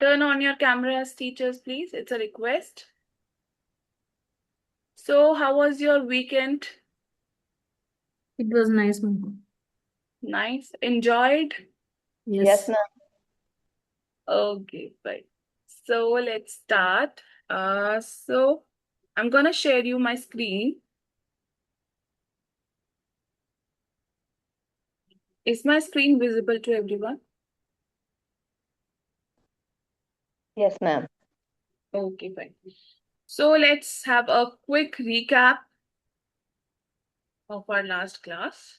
Turn on your cameras, teachers, please. It's a request. So, how was your weekend? It was nice, ma'am. Nice. Enjoyed? Yes. ma'am. Okay, fine. So, let's start. So I'm gonna share you my screen. Is my screen visible to everyone? Yes, ma'am. Okay, fine. So let's have a quick recap of our last class.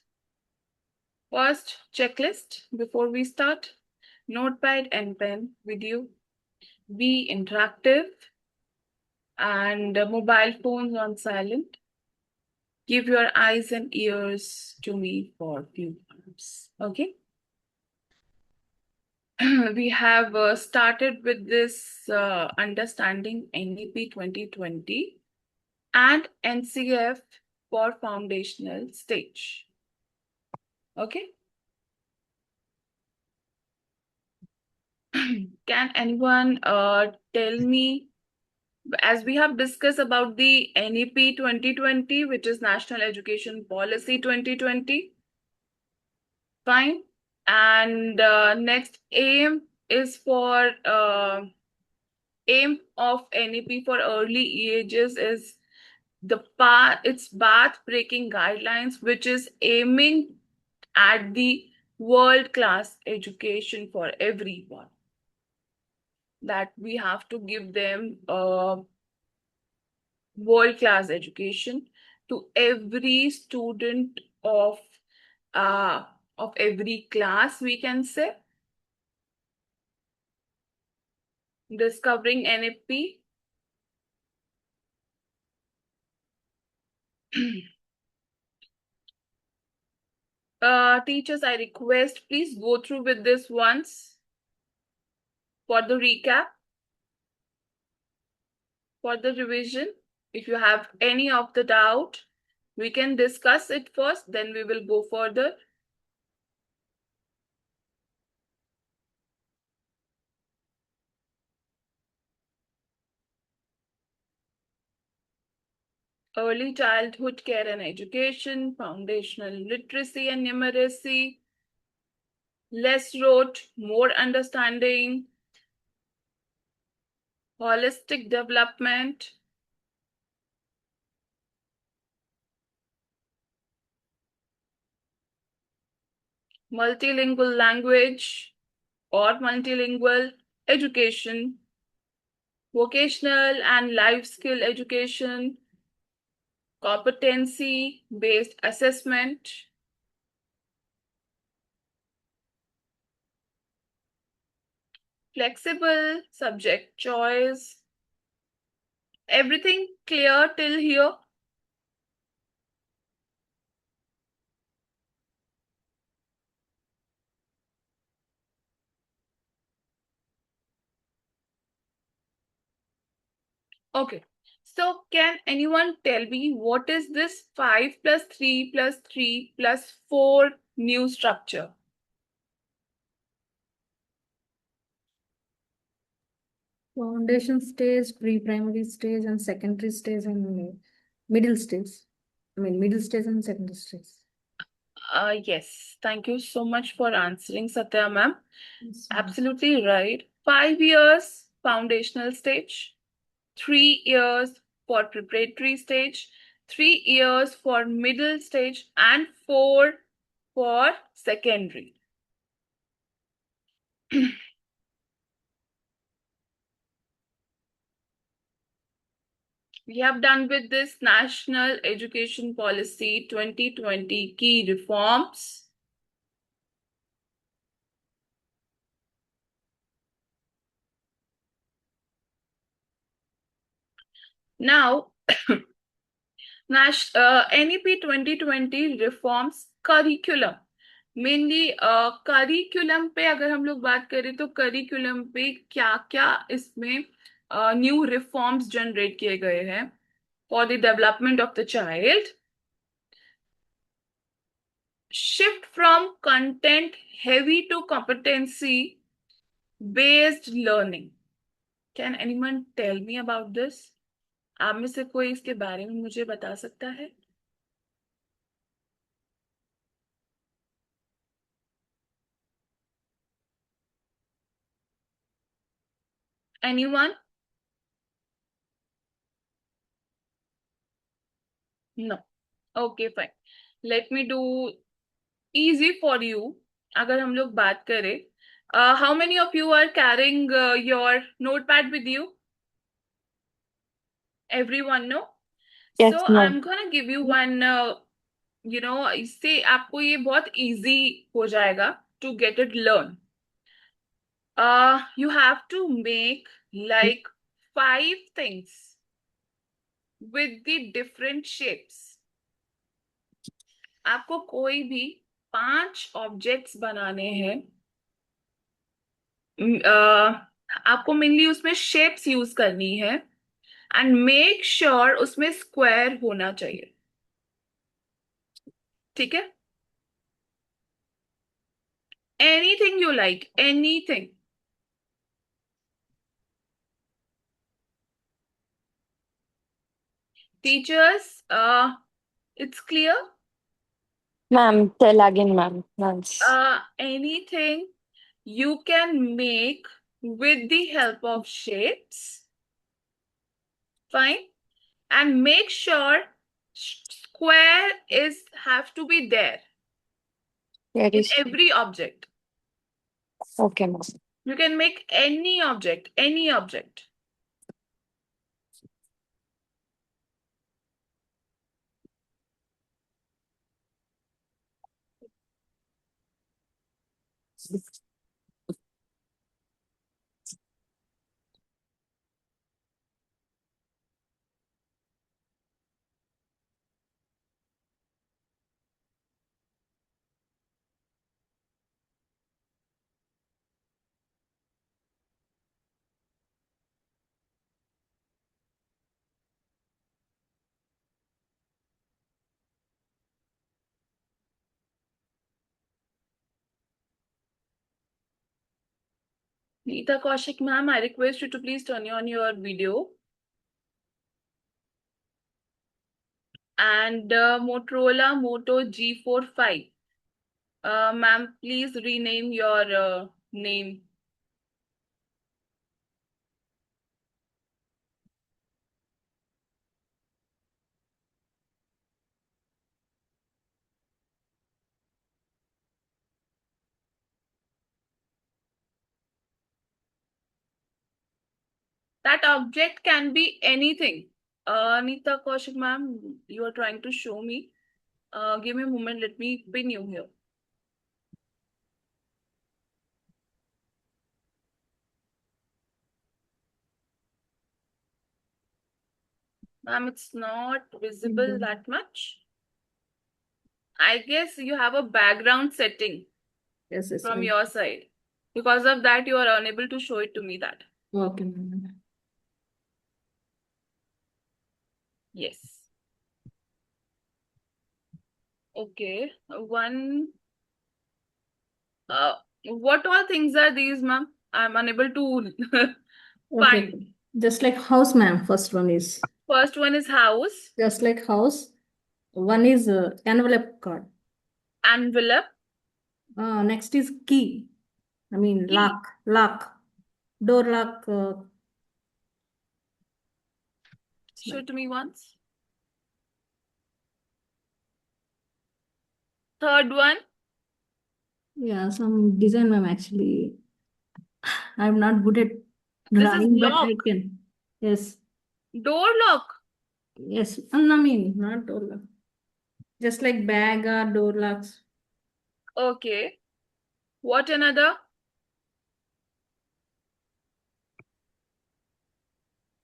First, checklist before we start. Notepad and pen with you. Be interactive and mobile phones on silent. Give your eyes and ears to me for a few minutes. Okay. We have started with this understanding NEP 2020 and NCF for foundational stage. Okay. Can anyone tell me, as we have discussed about the NEP 2020, which is National Education Policy 2020, fine. And next aim is for aim of NEP for early ages is it's path breaking guidelines, which is aiming at the world-class education for everyone. That we have to give them world-class education to every student of every class, we can say. Discovering NEP. Teachers, I request, please go through with this once for the recap, for the revision. If you have any of the doubt, we can discuss it first, then we will go further. Early childhood care and education, foundational literacy and numeracy, less rote, more understanding, holistic development, multilingual language or multilingual education, vocational and life skill education, competency-based assessment, flexible subject choice. Everything clear till here? Okay. So can anyone tell me what is this 5 plus 3 plus 3 plus 4 new structure? Foundation stage, pre-primary stage, and secondary stage, and middle stage. Middle stage and secondary stage. Yes. Thank you so much for answering, Satya ma'am. Yes, Absolutely right. 5 years foundational stage, 3 years for preparatory stage, 3 years for middle stage, and 4 for secondary. We have done with this National Education Policy 2020 key reforms. Now, NEP 2020 reforms curriculum. Mainly curriculum पे अगर हम लोग बात करें तो curriculum पे क्या क्या इसमें न्यू रिफॉर्म्स जनरेट किए गए हैं for the development of the child. Shift from content heavy to competency based learning. Can anyone tell me about this? आप में से कोई इसके बारे में मुझे बता सकता है? Anyone? No. Okay, fine. Let me do easy for you. अगर हम लोग बात करें, how many of you are carrying your notepad with you? Everyone, no? Yes, So ma'am. I'm gonna give you one, इससे आपको ये बहुत easy हो जाएगा to get it learn. You have to make like 5 things with the different shapes. आपको कोई भी 5 objects बनाने हैं. आपको मेनली उसमें शेप्स यूज करनी है एंड मेक श्योर उसमें स्क्वायर होना चाहिए. ठीक है? Anything you like, anything. Teachers, it's clear? Ma'am, tell again, ma'am. Once. Anything you can make with the help of shapes. Fine. And make sure square is have to be there There in is. every object. Okay, ma'am. You can make any object, any object. Neeta Kaushik ma'am, I request you to please turn on your video. And Motorola Moto G45. Ma'am, please rename your name. That object can be anything. Neeta Kaushik ma'am, you are trying to show me. Give me a moment, let me pin you here. Ma'am, it's not visible that much. I guess you have a background setting Yes, yes. from your side. Because of that, you are unable to show it to me that. Okay, ma'am. Yes. Okay. One. What all things are these, ma'am? I'm unable to Okay. find. Just like house, ma'am. First one is First one is house, just like house. One is envelope card. envelope, Next is key. I mean key. lock, door lock. Show it to me once. Third one, Yeah, some design, ma'am. Actually, I'm not good at this is drawing, but lock, I can. Yes, door lock. yes. I mean, not door lock. Just like bag or door locks. Okay. What another?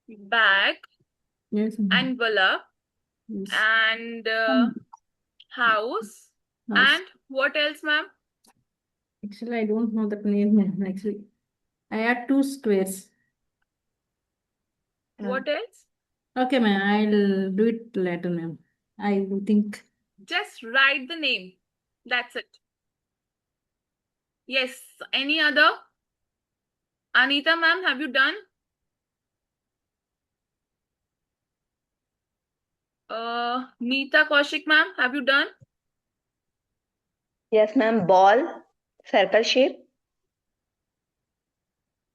Bag, Yes, ma'am. envelope, Yes. and house. House. And what else, ma'am? Actually, I don't know that name, ma'am. Actually, I had two squares. What else? Okay, ma'am. I'll do it later, ma'am. I will think. Just write the name. That's it. Yes. Any other? Anita ma'am, have you done? Neeta Kaushik ma'am, have you done? Yes, ma'am. Ball, circle shape.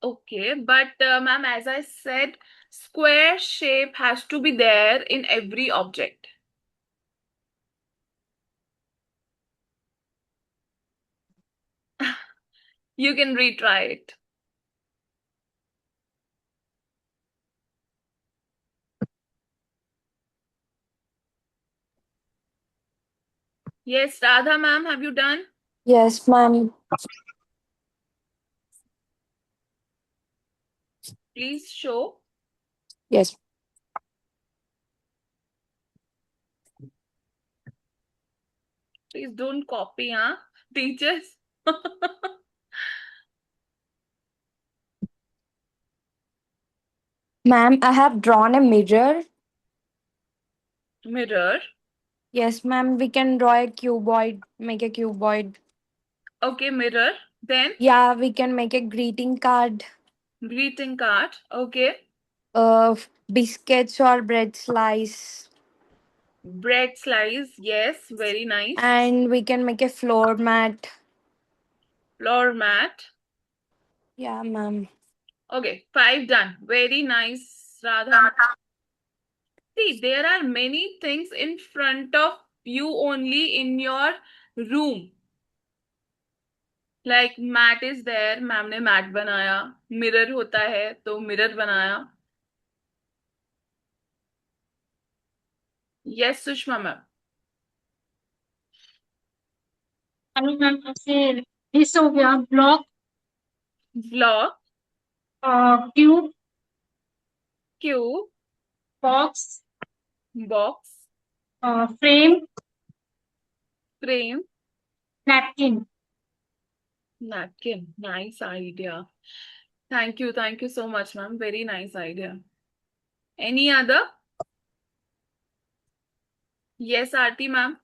Okay, but ma'am, as I said, square shape has to be there in every object. You can retry it. Yes, Radha ma'am, have you done? Yes, ma'am. Please show. Yes. Please don't copy, huh? Teachers. Ma'am, I have drawn a mirror. Mirror. Yes, ma'am. We can draw a cuboid, make a cuboid. Okay, mirror. Then Yeah, we can make a greeting card. greeting card. Okay. Biscuits or bread slice. Bread slice. Yes, very nice. And we can make a floor mat. Floor mat. Yeah, ma'am. Okay, 5 done. Very nice, Radha ma'am. See, there are many things in front of you only in your room. Like mat is there, ma'am ने mat बनाया. Mirror होता है तो mirror बनाया. Yes, Sushma ma'am. Hello ma'am, ऐसे dish हो गया, block, Block, cube, cube, box, box, frame, frame, napkin. napkin. Nice idea. Thank you so much, ma'am. Very nice idea. Any other? Yes, Aarti ma'am.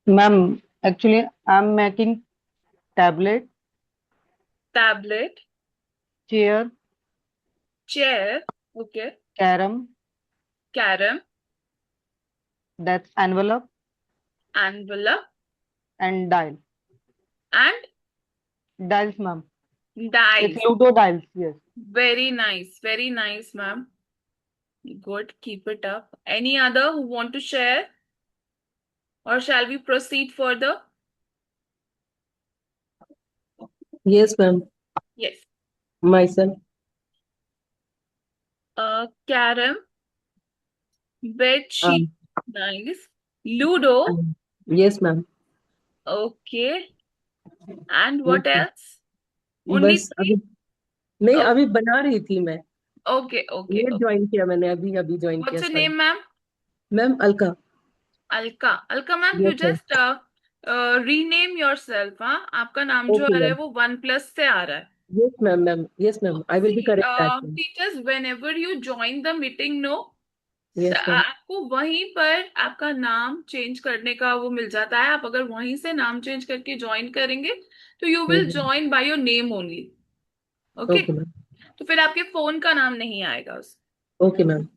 Ma'am, actually, I'm making tablet, Tablet, chair, chair, okay, carom, carom, that's envelope, envelope, and dial. and Dials, ma'am. dice. It's Ludo dials, yes. Very nice, ma'am. Good, keep it up. Any other who want to share? Or shall we proceed further? Yes, ma'am. Yes. Myself. Carom, bed sheet, Um, nice. Ludo, yes, ma'am. okay. And Yes, what ma'am. else? Only बस अभी three? नहीं, Oh, अभी बना रही थी मैं. okay. ये join किया मैंने, अभी ज्वाइन What's किया. your sorry name, ma'am? Ma'am. Alka. Alka. Alka, ma'am, you Yes, ma'am. just rename yourself, हाँ? आपका नाम जो Okay, आ रहा है ma'am. वो 1+ से आ रहा है. Yes, ma'am, ma'am. Yes, ma'am. I will be See, correct that, ma'am. teachers, whenever you join the meeting, no, Yes, ma'am. आपको वहीं पर आपका नाम चेंज करने का वो मिल जाता है. आप अगर वहीं से नाम चेंज करके ज्वाइन करेंगे तो you will Mm-hmm. Join by your name only. Okay, Okay, ma'am. तो फिर आपके फोन का नाम नहीं आएगा उस. Okay, ma'am.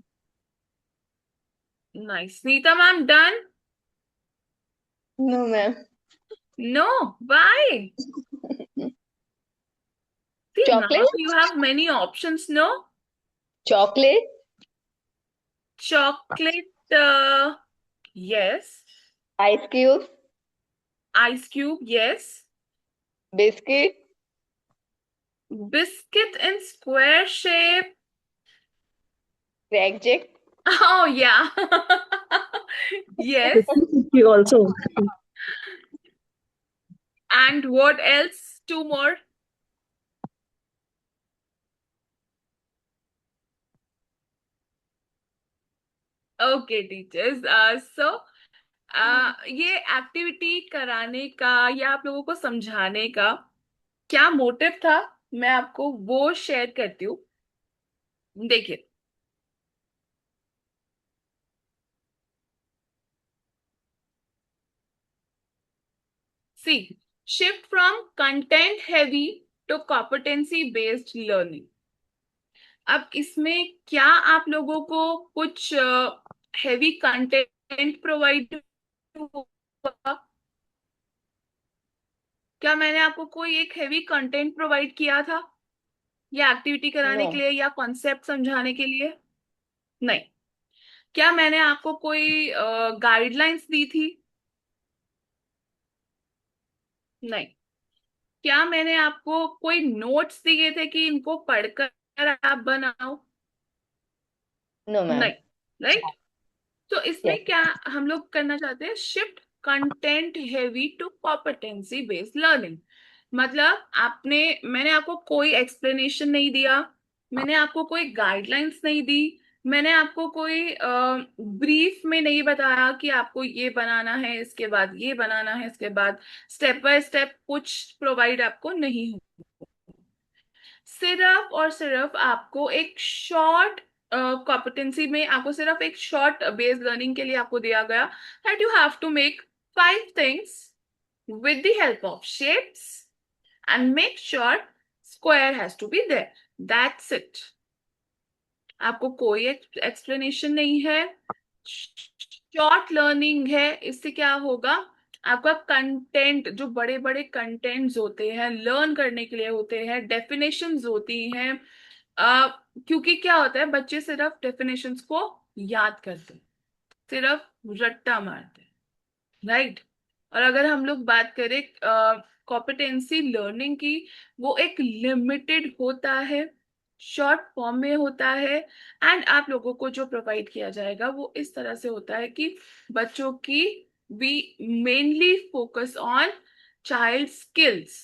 Nice. Nita ma'am, done? No, ma'am. No, why? See, now Chocolate, you have many options, no? chocolate, Chocolate, yes. ice cube, Ice cube, yes. biscuit, Biscuit in square shape. crack jack, Oh, yeah. Yes. 50-50 also. And what else? 2 more. Okay, teachers. ये activity कराने का या आप लोगों को समझाने का क्या मोटिव था, मैं आपको वो शेयर करती हूँ. देखिए, see shift from content heavy to competency based learning. अब इसमें क्या आप लोगों को कुछ हैवी कंटेंट प्रोवाइड हुआ? क्या मैंने आपको कोई एक हैवी कंटेंट प्रोवाइड किया था, या एक्टिविटी कराने नो के लिए, या कॉन्सेप्ट समझाने के लिए? नहीं। क्या मैंने आपको कोई गाइडलाइंस दी थी? नहीं। क्या मैंने आपको कोई नोट्स दिए थे कि इनको पढ़कर आप बनाओ? No ma'am. नहीं। राइट। तो इसमें यस। क्या हम लोग करना चाहते हैं? Shift content heavy to competency based learning. मतलब मैंने आपको कोई एक्सप्लेनेशन नहीं दिया, मैंने आपको कोई गाइडलाइंस नहीं दी, मैंने आपको कोई ब्रीफ में नहीं बताया कि आपको ये बनाना है, इसके बाद ये बनाना है, इसके बाद स्टेप बाय स्टेप कुछ प्रोवाइड आपको नहीं हो। सिर्फ और सिर्फ आपको एक शॉर्ट कॉम्पिटेंसी में आपको सिर्फ एक शॉर्ट बेस्ड लर्निंग के लिए आपको दिया गया that you have to make 5 things with the help of shapes and make sure square has to be there. That's it. आपको कोई एक्सप्लेनेशन नहीं है, शॉर्ट लर्निंग है। इससे क्या होगा? आपका कंटेंट, जो बड़े बड़े कंटेंट्स होते हैं लर्न करने के लिए होते हैं, डेफिनेशंस होती हैं, क्योंकि क्या होता है, बच्चे सिर्फ डेफिनेशंस को याद करते हैं, सिर्फ रट्टा मारते हैं, राइट। और अगर हम लोग बात करें कॉम्पिटेंसी लर्निंग की, वो एक लिमिटेड होता है, शॉर्ट फॉर्म में होता है, एंड आप लोगों को जो प्रोवाइड किया जाएगा वो इस तरह से होता है कि बच्चों की we mainly focus on child skills.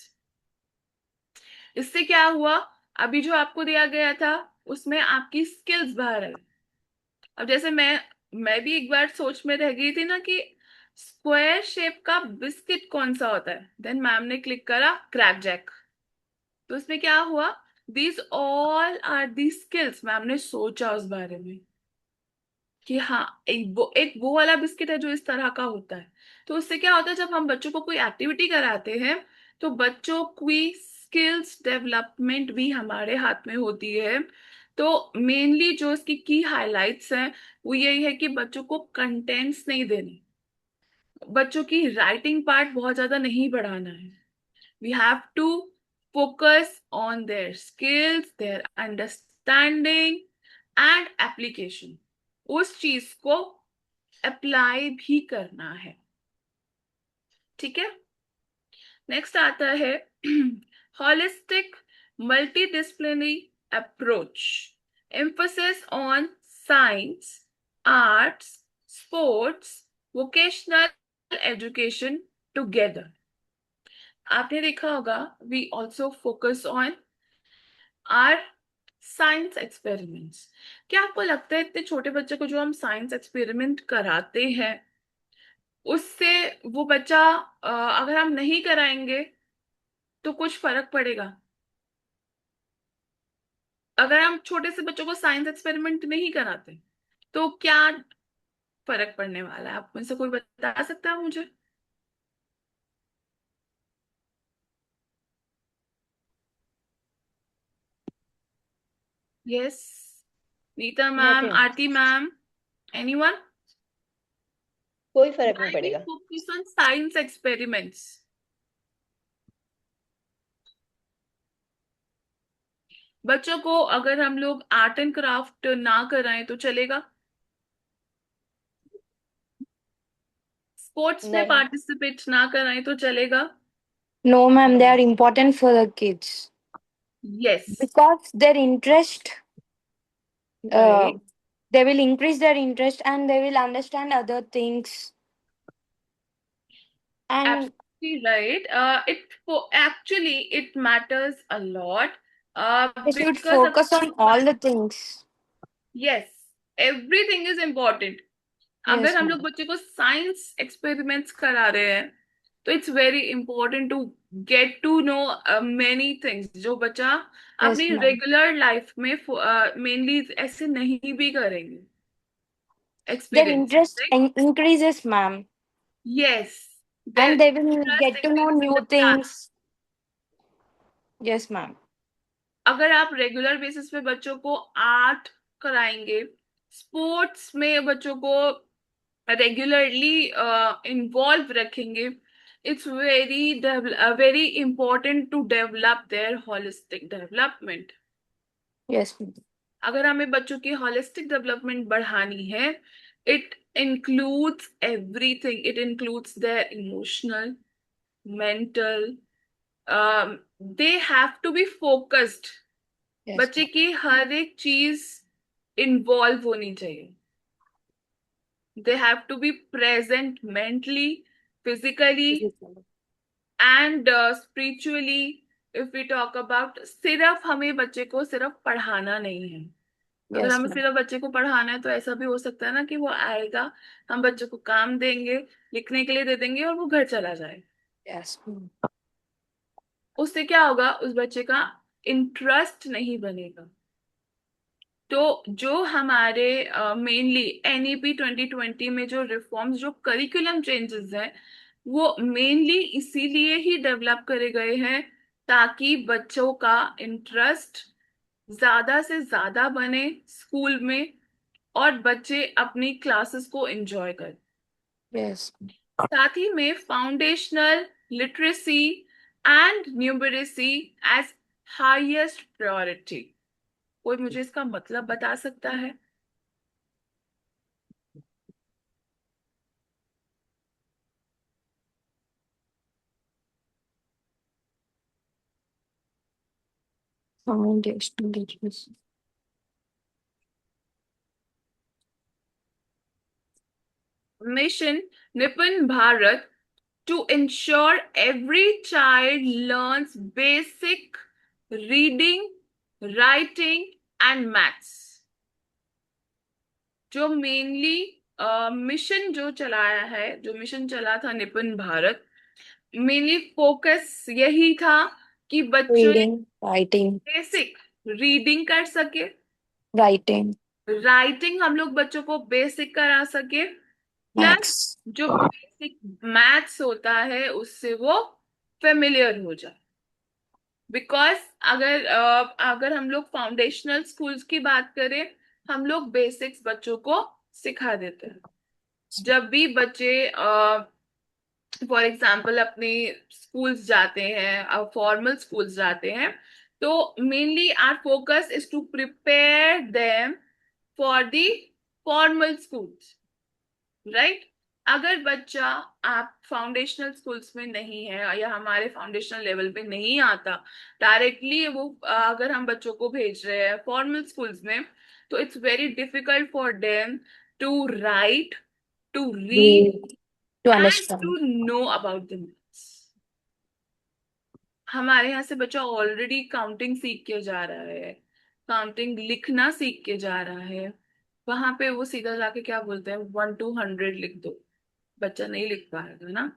इससे क्या हुआ? अभी जो आपको दिया गया था उसमें आपकी स्किल्स बाहर है। अब जैसे मैं भी एक बार सोच में रह गई थी ना कि स्क्वायर शेप का बिस्किट कौन सा होता है, देन मैम ने क्लिक करा क्रैक जैक। तो इसमें क्या हुआ? These all are the skills. Ma'am ने सोचा उस बारे में कि हाँ, एक वो वाला बिस्किट है जो इस तरह का होता है। तो उससे क्या होता है, जब हम बच्चों को कोई एक्टिविटी कराते हैं तो बच्चों की स्किल्स डेवलपमेंट भी हमारे हाथ में होती है। तो मेनली जो इसकी की हाइलाइट्स हैं वो यही है कि बच्चों को कंटेंट्स नहीं देने, बच्चों की राइटिंग पार्ट बहुत ज्यादा नहीं बढ़ाना है। We have to focus on their skills, their understanding and application. उस चीज को अप्लाई भी करना है, ठीक है। नेक्स्ट आता है holistic multidisciplinary approach, emphasis on science, arts, sports, vocational education together. आपने देखा होगा we also focus on our science experiments. क्या आपको लगता है इतने छोटे बच्चे को जो हम साइंस एक्सपेरिमेंट कराते हैं उससे वो बच्चा अगर हम नहीं कराएंगे तो कुछ फर्क पड़ेगा? अगर हम छोटे से बच्चों को साइंस एक्सपेरिमेंट नहीं कराते तो क्या फर्क पड़ने वाला है? आप में से कोई बता सकता है मुझे? Yes, Neeta ma'am, nothing. Aarti ma'am, anyone? कोई फर्क नहीं Why we पड़ेगा। focus on science experiments? बच्चों को अगर हम लोग आर्ट एंड क्राफ्ट ना कराएं तो चलेगा? स्पोर्ट्स में नहीं। पार्टिसिपेट ना कराएं तो चलेगा? No, ma'am, they नहीं। are important for the kids yes, because their interest, uh, right, they will increase their interest and they will understand other things. And absolutely right. Actually it matters a lot they should because focus on all the things. yes, everything is important. अगर Yes, हम लोग ma'am. बच्चे को science experiments करा रहे हैं तो it's very important to get to know many things जो बच्चा Yes, अपनी ma'am. रेगुलर लाइफ में मेनली ऐसे नहीं भी करेंगे Their experience, interest right. increases, ma'am. Yes, Their And they will interest get to know increases new in the class. things. Yes, ma'am. अगर आप रेगुलर बेसिस पे बच्चों को आर्ट कराएंगे, स्पोर्ट्स में बच्चों को रेगुलरली इन्वॉल्व रखेंगे, it's very important to develop their holistic development. Yes, ma'am. अगर हमें बच्चों की होलिस्टिक डेवलपमेंट बढ़ानी है, it includes everything. It includes their emotional, mental, they have to be focused. Yes, बच्चे की हर एक चीज इन्वॉल्व होनी चाहिए. They have to be present mentally, physically ma'am. And spiritually. If we talk about, सिर्फ हमें बच्चे को सिर्फ पढ़ाना नहीं है. अगर Yes, हमें ma'am. सिर्फ बच्चे को पढ़ाना है तो ऐसा भी हो सकता है ना कि वो आएगा, हम बच्चे को काम देंगे, लिखने के लिए दे देंगे और वो घर चला जाए. Yes, ma'am. उससे क्या होगा? उस बच्चे का इंटरेस्ट नहीं बनेगा. तो जो हमारे मेनली एनईपी 2020 में जो रिफॉर्म्स, जो करिकुलम चेंजेस हैं, वो मेनली इसीलिए ही डेवलप करे गए हैं ताकि बच्चों का इंटरेस्ट ज्यादा से ज्यादा बने स्कूल में और बच्चे अपनी क्लासेस को एंजॉय करें. Yes. साथ ही में foundational literacy and numeracy as highest priority. कोई मुझे इसका मतलब बता सकता है? Foundational literacy. Mission Nipun Bharat to ensure every child learns basic reading, writing and maths. जो मेनली मिशन जो चलाया है, जो मिशन चला था निपुण भारत, मेनली फोकस यही था कि बच्चे Reading, writing, बेसिक रीडिंग कर सके, writing, राइटिंग हम लोग बच्चों को बेसिक करा सके, प्लस maths. जो बेसिक मैथ्स होता है उससे वो फेमिलियर हो जाए. बिकॉज अगर हम लोग फाउंडेशनल स्कूल्स की बात करें, हम लोग बेसिक्स बच्चों को सिखा देते हैं. जब भी बच्चे फॉर एग्जाम्पल अपने स्कूल्स जाते हैं, फॉर्मल स्कूल्स जाते हैं, तो mainly our focus is to prepare them for the formal schools, right. अगर बच्चा आप फाउंडेशनल स्कूल्स में नहीं है या हमारे फाउंडेशनल लेवल पे नहीं आता, डायरेक्टली वो अगर हम बच्चों को भेज रहे हैं फॉर्मल स्कूल्स में, तो it's very difficult for them to write, to read Read to and understand. to know about the maths. हमारे यहाँ से बच्चा ऑलरेडी काउंटिंग सीख के जा रहा है, काउंटिंग लिखना सीख के जा रहा है. वहां पे वो सीधा जाके क्या बोलते हैं, 1 to 100 लिख दो. बच्चा नहीं लिख पाएगा ना.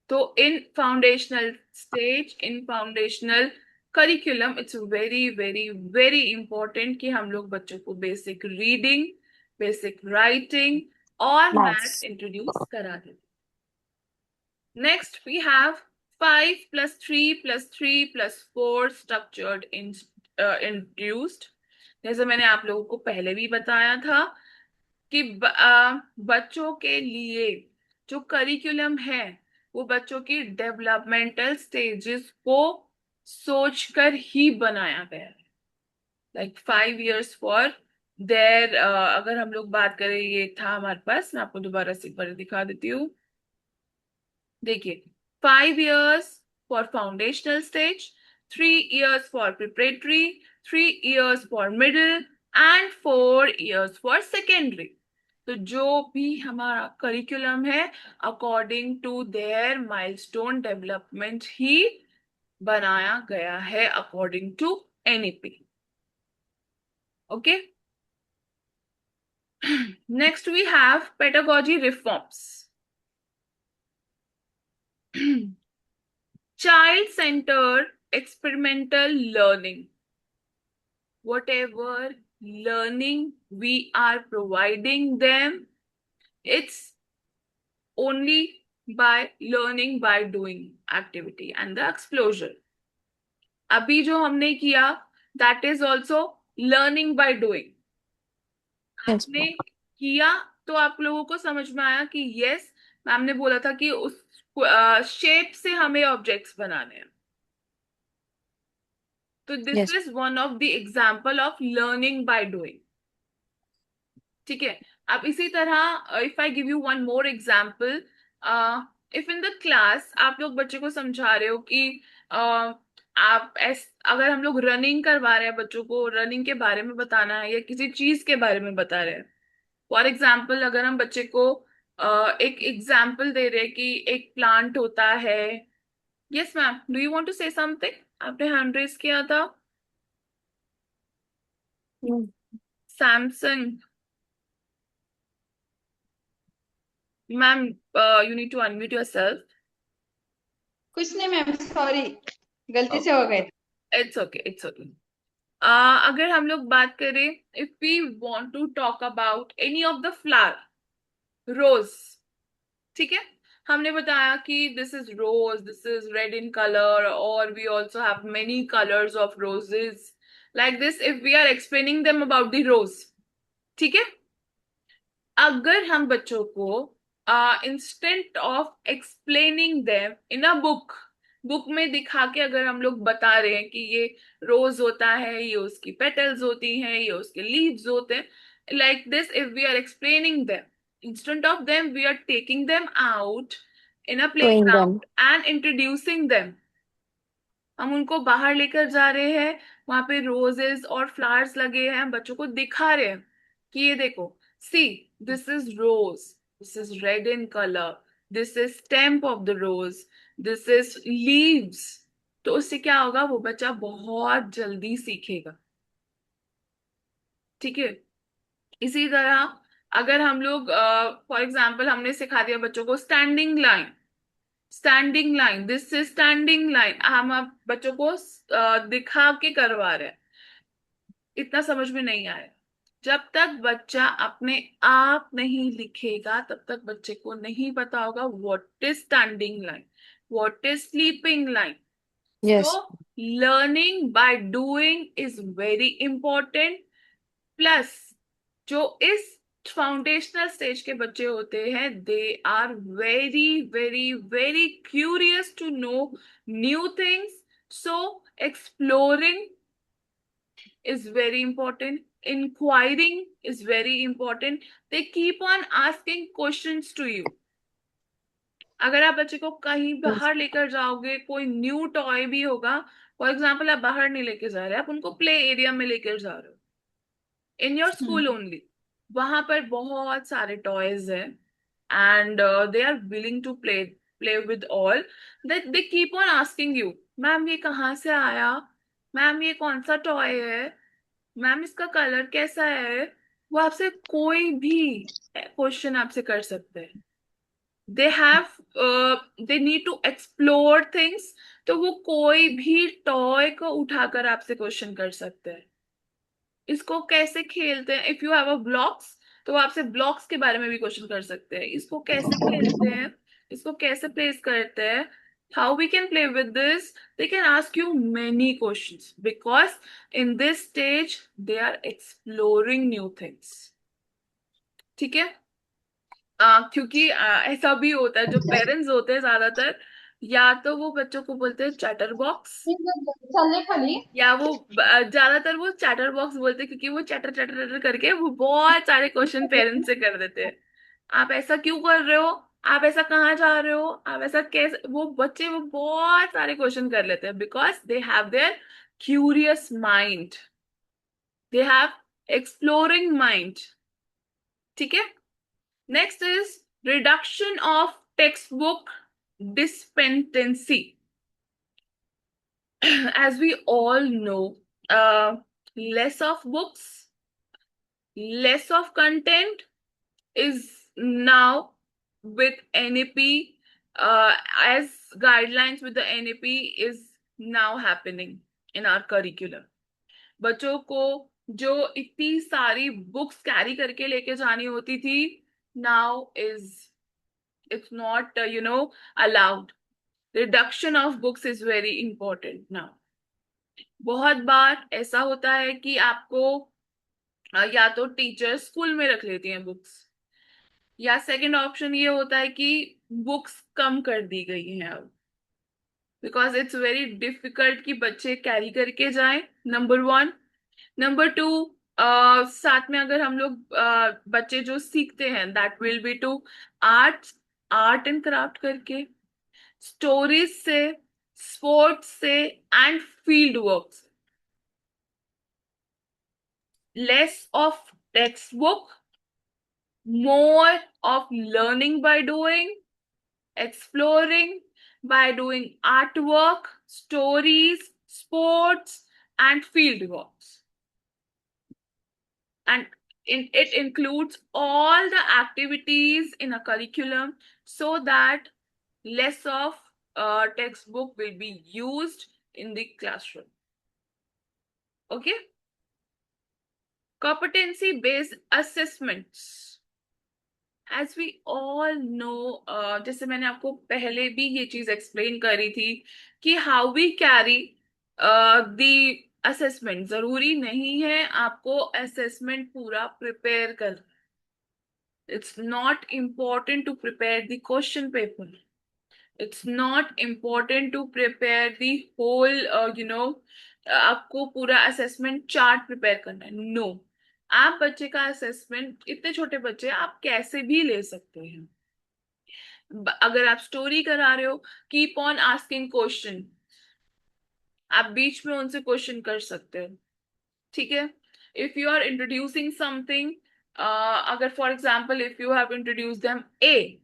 तो in foundational stage, in foundational curriculum, it's very very very important कि हम लोग बच्चों को बेसिक रीडिंग, बेसिक राइटिंग और मैथ Maths. इंट्रोड्यूस करा दें. Next, we have 5 plus 3 plus 3 plus 4 structured introduced. जैसे मैंने आप लोगों को पहले भी बताया था कि बच्चों के लिए जो करिकुलम है वो बच्चों की डेवलपमेंटल स्टेजेस को सोचकर ही बनाया गया है. लाइक 5 years फॉर देयर, अगर हम लोग बात करें, ये था हमारे पास, मैं आपको दोबारा से एक बार दिखा देती हूँ. देखिए, 5 years for foundational stage, 3 years for preparatory, 3 years for middle and 4 years for secondary. तो जो भी हमारा करिकुलम है according to their milestone development ही बनाया गया है, according to NEP. Okay. Next we have pedagogy reforms. Child-centered experimental learning. Whatever learning we are providing them, it's only by learning by doing activity and the exposure. अभी जो हमने किया that is also learning by doing. Yes, आपने किया तो आप लोगों को समझ में आया कि यस, मैम ने बोला था कि उस शेप से हमें ऑब्जेक्ट्स बनाने हैं. तो this Yes. Is one of the example of learning by doing. ठीक है. अब इसी तरह if I give you one more example, if in the class आप लोग बच्चे को समझा रहे हो कि अगर हम लोग रनिंग करवा रहे हैं, बच्चों को रनिंग के बारे में बताना है या किसी चीज के बारे में बता रहे हैं. फॉर एग्जाम्पल अगर हम बच्चे को एक एग्जाम्पल दे रहे हैं कि एक प्लांट होता है. Yes ma'am, do you want to say something? आपने हैंड रेज किया था. Mm. Samsung ma'am, you need to unmute yourself. कुछ नहीं मैम, सॉरी, गलती से हो गए. It's okay, it's okay. अगर हम लोग बात करें, if we want to talk about any of the flower, rose. ठीक है. हमने बताया कि this is rose, this is red in colour, और we also have many colours of roses. Like this if we are explaining them about the rose. ठीक है. अगर हम बच्चों को instant of explaining them in a book में दिखा के अगर हम लोग बता रहे हैं कि ये रोज होता है, ये उसकी पेटल्स होती हैं, ये उसके लीव्स होते हैं, like this if we are explaining them, instant of them we are taking them out in a Showing them. Playground and introducing them. हम उनको बाहर लेकर जा रहे हैं, वहां पे रोजेस और फ्लावर्स लगे हैं, बच्चों को दिखा रहे हैं कि ये देखो, see this is rose, this is red in colour, this is stem of the rose, this is leaves. तो उससे क्या होगा, वो बच्चा बहुत जल्दी सीखेगा. ठीक है. इसी तरह अगर हम लोग फॉर एग्जाम्पल हमने सिखा दिया बच्चों को standing line, standing line, this is standing line, हम अब बच्चों को दिखा के करवा रहे हैं. इतना समझ में नहीं आया. जब तक बच्चा अपने आप नहीं लिखेगा तब तक बच्चे को नहीं पता होगा what is standing line, what is sleeping line. Yes. So learning by doing is very important. Plus जो इस फाउंडेशनल स्टेज के बच्चे होते हैं, they are very very very curious to know new things. So exploring is very important. Inquiring is very important. They keep on asking questions to you. अगर आप बच्चे को कहीं बाहर लेकर जाओगे, कोई न्यू टॉय भी होगा, फॉर एग्जाम्पल आप बाहर नहीं लेके जा रहे, आप उनको प्ले एरिया में लेकर जा रहे हो, इन योर स्कूल ओनली, वहां पर बहुत सारे टॉयज हैं and they are willing to play with all. That they keep on asking you, ma'am ये कहाँ से आया, मैम ये कौन सा टॉय है, मैम इसका कलर कैसा है. वो आपसे कोई भी क्वेश्चन आपसे कर सकते हैं. They need to explore things. तो वो कोई भी टॉय को उठाकर आपसे क्वेश्चन कर सकते हैं. इसको कैसे खेलते हैं, if you have a blocks, तो वो आपसे ब्लॉक्स के बारे में भी क्वेश्चन कर सकते हैं. इसको कैसे खेलते हैं, इसको कैसे प्लेस करते हैं, how we can play with this. They can ask you many questions because in this stage they are exploring new things. ठीक है. क्योंकि ऐसा भी होता है, जो पेरेंट्स होते हैं ज्यादातर, या तो वो बच्चों को बोलते हैं चैटर बॉक्स, चलने खाली. या वो ज्यादातर वो चैटर बॉक्स बोलते हैं क्योंकि वो चैटर चैटर चैटर करके वो बहुत सारे क्वेश्चन पेरेंट्स से कर देते हैं. आप ऐसा क्यों कर रहे हो, आप ऐसा कहाँ जा रहे हो, आप ऐसा कैसे, वो बच्चे वो बहुत सारे क्वेश्चन कर लेते हैं because they have their curious mind, they have exploring mind. ठीक है. Next is reduction of text book dependency. As we all know, less of books, less of content is now with NAP, as guidelines with the NAP is now happening in our curriculum. बच्चों को जो इतनी सारी books carry करके लेके जानी होती थी, now is It's not, allowed. Reduction of books is very important now. बहुत बार ऐसा होता है कि आपको या तो टीचर स्कूल में रख लेती हैं बुक्स, या सेकंड ऑप्शन ये होता है कि बुक्स कम कर दी गई हैं अब, बिकॉज इट्स वेरी डिफिकल्ट कि बच्चे कैरी करके जाएं, नंबर 1। नंबर 2, साथ में अगर हम लोग बच्चे जो सीखते हैं that will be to art and craft करके, स्टोरीज से, स्पोर्ट्स से एंड फील्ड वर्क से। Less of text book, more of learning by doing, exploring by doing artwork, stories, sports, and field works. And it includes all the activities in a curriculum so that less of textbook will be used in the classroom. Okay? Competency-based assessments. As we all know, जैसे मैंने आपको पहले भी ये चीज explain करी थी कि how we carry the assessment, जरूरी नहीं है आपको assessment पूरा प्रिपेयर कर। It's not important to prepare the question paper. It's not important to prepare the whole, आपको पूरा assessment chart प्रिपेयर करना है। No. आप बच्चे का असेसमेंट, इतने छोटे बच्चे आप कैसे भी ले सकते हैं। अगर आप स्टोरी करा रहे हो, कीप ऑन आस्किंग क्वेश्चन, आप बीच में उनसे क्वेश्चन कर सकते हो, ठीक है। If you are introducing something, अगर for example if you have introduce them A,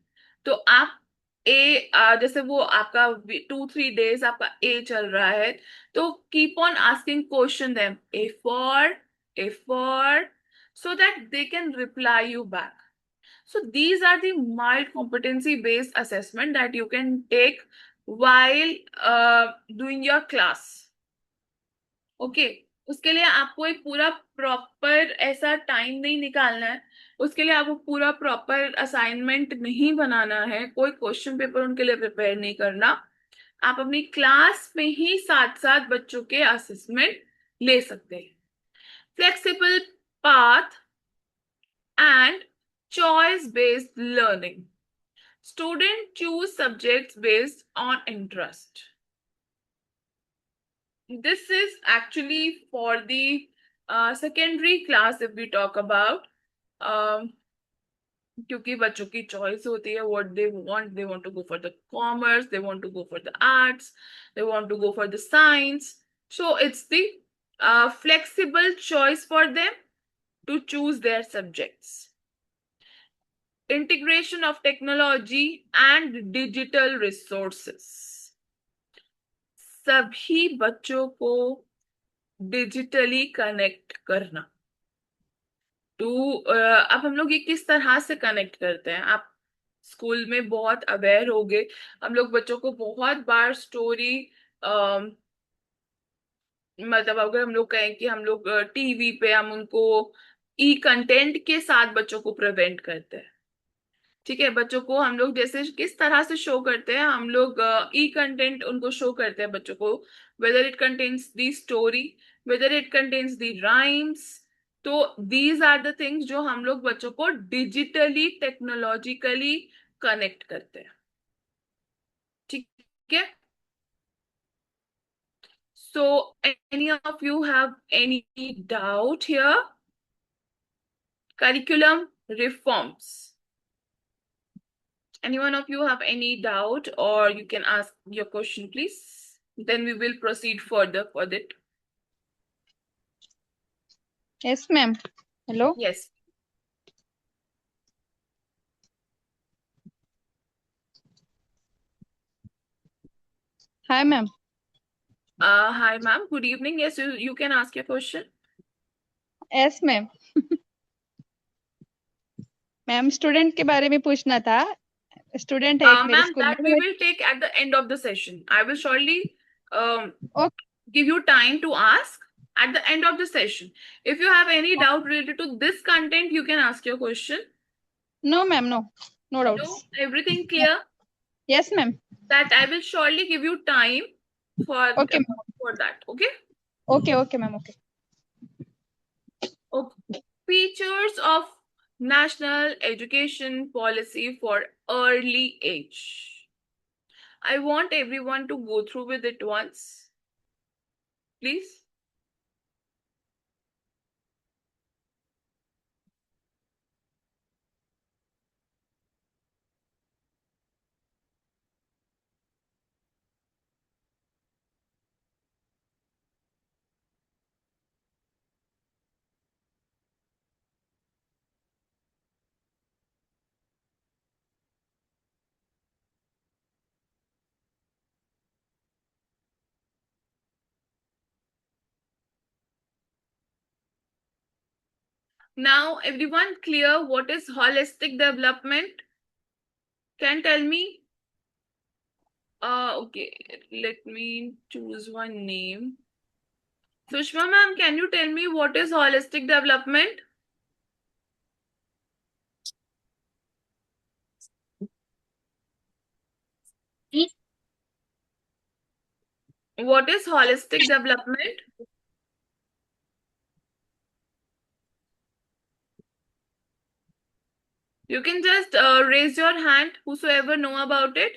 तो आप ए जैसे वो आपका 2-3 डेज आपका ए चल रहा है, तो keep on asking question them, A for, so that they can reply you back. So these are the mild competency based assessment that you can take while doing your class. Okay, उसके लिए आपको एक पूरा proper ऐसा time नहीं निकालना है, उसके लिए आपको पूरा प्रॉपर असाइनमेंट नहीं बनाना है, कोई क्वेश्चन पेपर उनके लिए प्रिपेयर नहीं करना। आप अपनी क्लास में ही साथ साथ बच्चों के असेसमेंट ले सकते हैं। Flexible path and choice-based learning. Students choose subjects based on interest. This is actually for the secondary class if we talk about, क्योंकि बच्चों की चॉइस होती है what they want to go for the commerce, they want to go for the arts, they want to go for the science. So it's the flexible choice for them to choose their subjects. Integration of technology and digital resources. सभी बच्चों को digitally connect करना। अब हम लोग ये किस तरह से कनेक्ट करते हैं, आप स्कूल में बहुत अवेयर होगे। हम लोग बच्चों को बहुत बार स्टोरी, मतलब अगर हम लोग कहें कि हम लोग टीवी पे हम उनको ई कंटेंट के साथ बच्चों को प्रिवेंट करते हैं, ठीक है। बच्चों को हम लोग जैसे किस तरह से शो करते हैं, हम लोग ई कंटेंट उनको शो करते हैं बच्चों को, whether it contains the story, whether it contains the rhymes. तो दीज आर द थिंग्स जो हम लोग बच्चों को डिजिटली टेक्नोलॉजिकली कनेक्ट करते हैं, ठीक है। So, any of you have any doubt here? Curriculum reforms. Anyone of you have any doubt, or you can ask your question, please. Then we will proceed further for it. Yes, ma'am. Hello. Yes. Hi, ma'am. Hi, ma'am. Good evening. Yes, you can ask your question. Yes, ma'am. Ma'am student के बारे में पूछना था। Student है एक मेरे Ma'am, school that we में। will take at the end of the session. I will surely Okay. give you time to ask at the end of the session. If you have any doubt related to this content, you can ask your question. No, ma'am, no. No No, doubts. everything clear? Yes, ma'am. That I will surely give you time for Okay, ma'am. for that. Okay. Okay, ma'am. Okay. Okay. Features of National Education Policy for Early Age. I want everyone to go through with it once, please. Now, everyone clear what is holistic development? Can tell me? Okay, let me choose one name. Sushma ma'am, can you tell me what is holistic development? Please. What is holistic development? You can just raise your hand, whosoever know about it.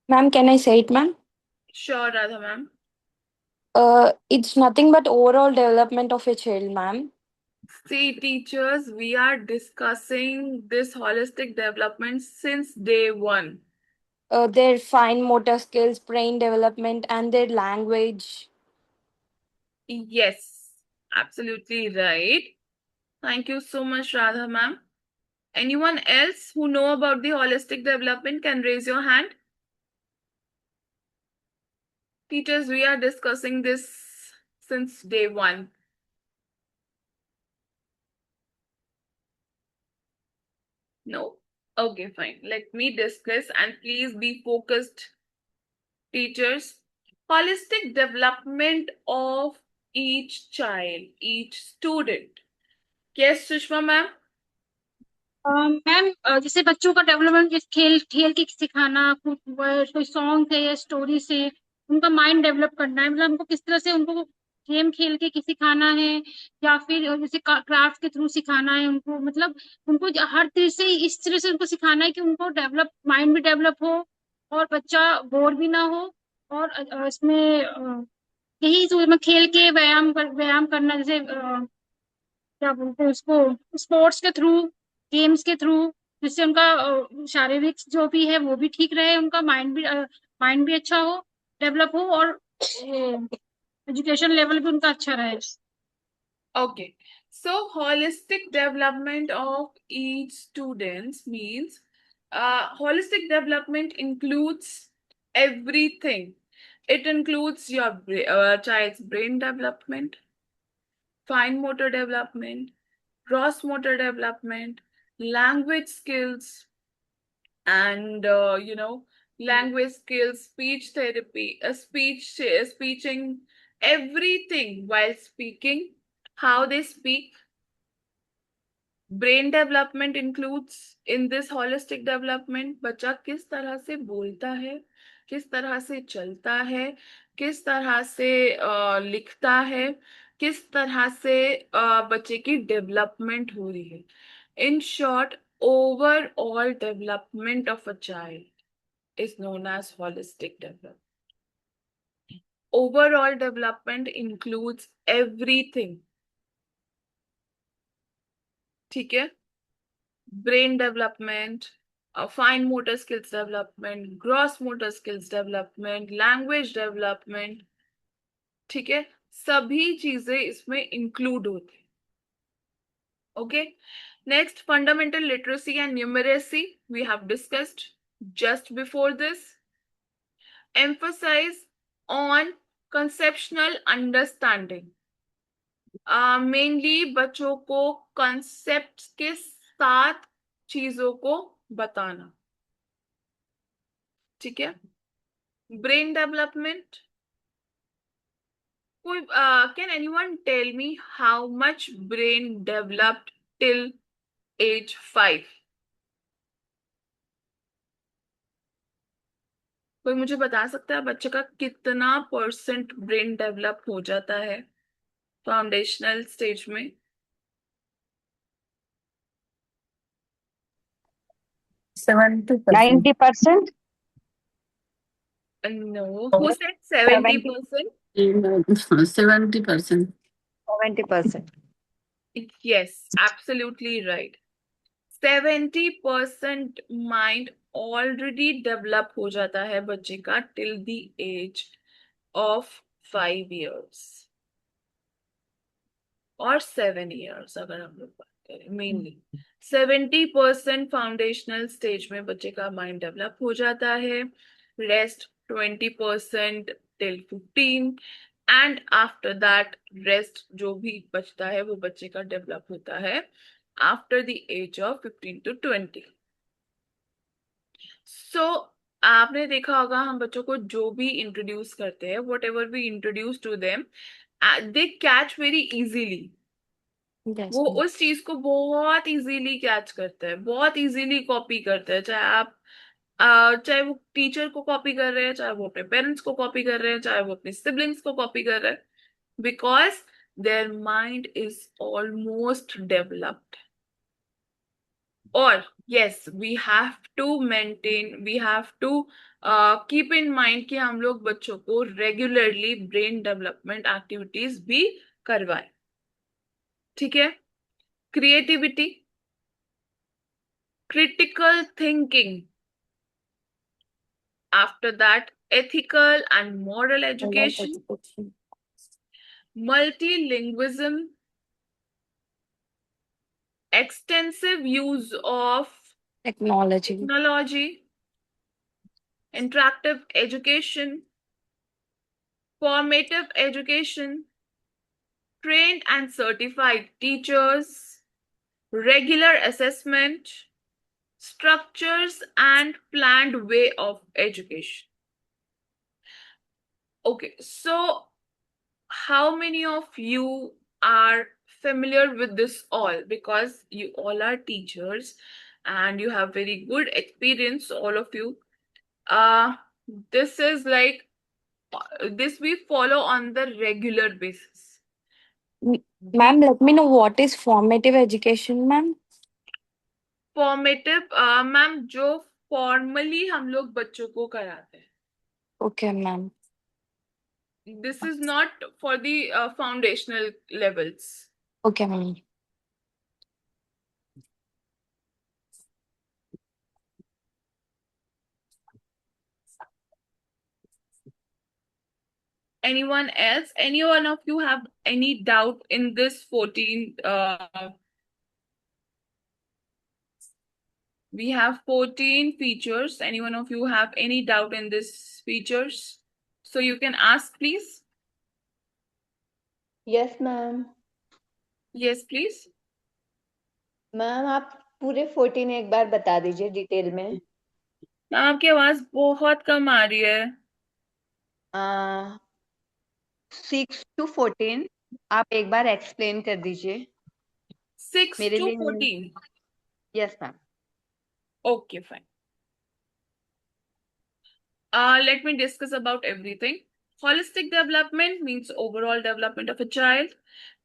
Ma'am, can I say it, ma'am? Sure, Radha ma'am. It's nothing but overall development of a child, ma'am. See, teachers, we are discussing this holistic development since day one. Their fine motor skills, brain development, and their language. Yes, absolutely right. Thank you so much, Radha ma'am. Anyone else who know about the holistic development can raise your hand. Teachers, we are discussing this since day one. No? Okay, fine. Let me discuss and please be focused, teachers. Holistic development of each child, each student. Yes, Sushma ma'am? Ma'am जैसे बच्चों का development जैसे खेल खेल के सिखाना, कोई song है या स्टोरी से उनका माइंड डेवलप करना है, मतलब उनको किस तरह से उनको गेम खेल के सिखाना है या फिर जैसे क्राफ्ट के थ्रू सिखाना है उनको, मतलब उनको हर तरह से इस तरह से उनको सिखाना है कि उनको डेवलप माइंड भी डेवलप हो और बच्चा बोर भी ना हो। और इसमें यही जो मैं खेल के व्यायाम करना, जैसे क्या बोलते हैं उसको, स्पोर्ट्स के थ्रू, गेम्स के थ्रू, जिससे उनका शारीरिक जो भी है वो भी ठीक रहे, उनका माइंड भी अच्छा हो, डेवलप हो, और एजुकेशन लेवल भी उनका अच्छा रहे। Okay. So holistic development of each students means holistic development includes everything. It includes your child's brain development, fine motor development, gross motor development, language skills, and language skills, speech therapy, speeching, everything while speaking, how they speak. Brain development includes in this holistic development. बच्चा किस तरह से बोलता है, किस तरह से चलता है, किस तरह से लिखता है, किस तरह से बच्चे की डेवलपमेंट हो रही है. In short, overall development of a child is known as holistic development. Overall development includes everything. ठीक है? Brain development, fine motor skills development, gross motor skills development, language development. ठीक है? सभी चीजें इसमें इंक्लूड होती. Okay. Next, fundamental literacy and numeracy we have discussed just before this. Emphasize on conceptual understanding. Mainly बच्चों को कंसेप्ट के साथ चीजों को बताना. ठीक है? Brain development. Can anyone tell me how much brain developed till age 5? कोई मुझे बता सकता है बच्चे का कितना परसेंट ब्रेन डेवलप हो जाता है फाउंडेशनल स्टेज में? 90%. 90%. No, who said 70%? 70%. 70%. Yes, absolutely right. 70% mind already develop हो जाता है बच्चे का till the age of 5 years और 7 years, अगर हम लोग बात करें मेनली 70% फाउंडेशनल स्टेज में बच्चे का माइंड डेवलप हो जाता है, rest 20% till 15, and after that rest जो भी बचता है वो बच्चे का डेवलप होता है after the age of 15 to 20. So आपने देखा होगा हम बच्चों को जो भी इंट्रोड्यूस करते हैं, whatever we introduce to them, they catch very easily. Yes, वो ma'am. उस चीज को बहुत इजीली कैच करते हैं, बहुत इजीली कॉपी करते हैं. चाहे वो टीचर को कॉपी कर रहे हैं, चाहे वो अपने पेरेंट्स को कॉपी कर रहे हैं, चाहे वो अपने सिबलिंग्स को कॉपी कर रहे हैं, because their mind is almost developed. और yes, we have to keep in mind कि हम लोग बच्चों को रेगुलरली ब्रेन डेवलपमेंट एक्टिविटीज भी करवाएं. ठीक है? Creativity, critical thinking, after that ethical and moral education, multilingualism, extensive use of Technology. technology, interactive education, formative education, trained and certified teachers, regular assessment, structures and planned way of education. Okay, so how many of you are familiar with this all? Because you all are teachers and you have very good experience, all of you. This is like this we follow on the regular basis. Ma'am, let me know what is formative education, ma'am. Formative ma'am जो formally हम लोग बच्चों को कराते हैं. Okay, ma'am. This is not for the foundational levels. Okay, ma'am. Anyone else? Any one of you have any doubt in this 14? We have 14 features. Any one of you have any doubt in these features? So you can ask, please. Yes, ma'am. Yes, please. Ma'am आप पूरे 14 एक बार बता दीजिए detail में. Ma'am आपकी आवाज बहुत कम आ रही है. 6 to 14 आप एक बार एक्सप्लेन कर दीजिए 6 मेरे to लिए. 14. Yes ma'am. Okay, fine. Let me discuss about everything. Holistic development means overall development of a child.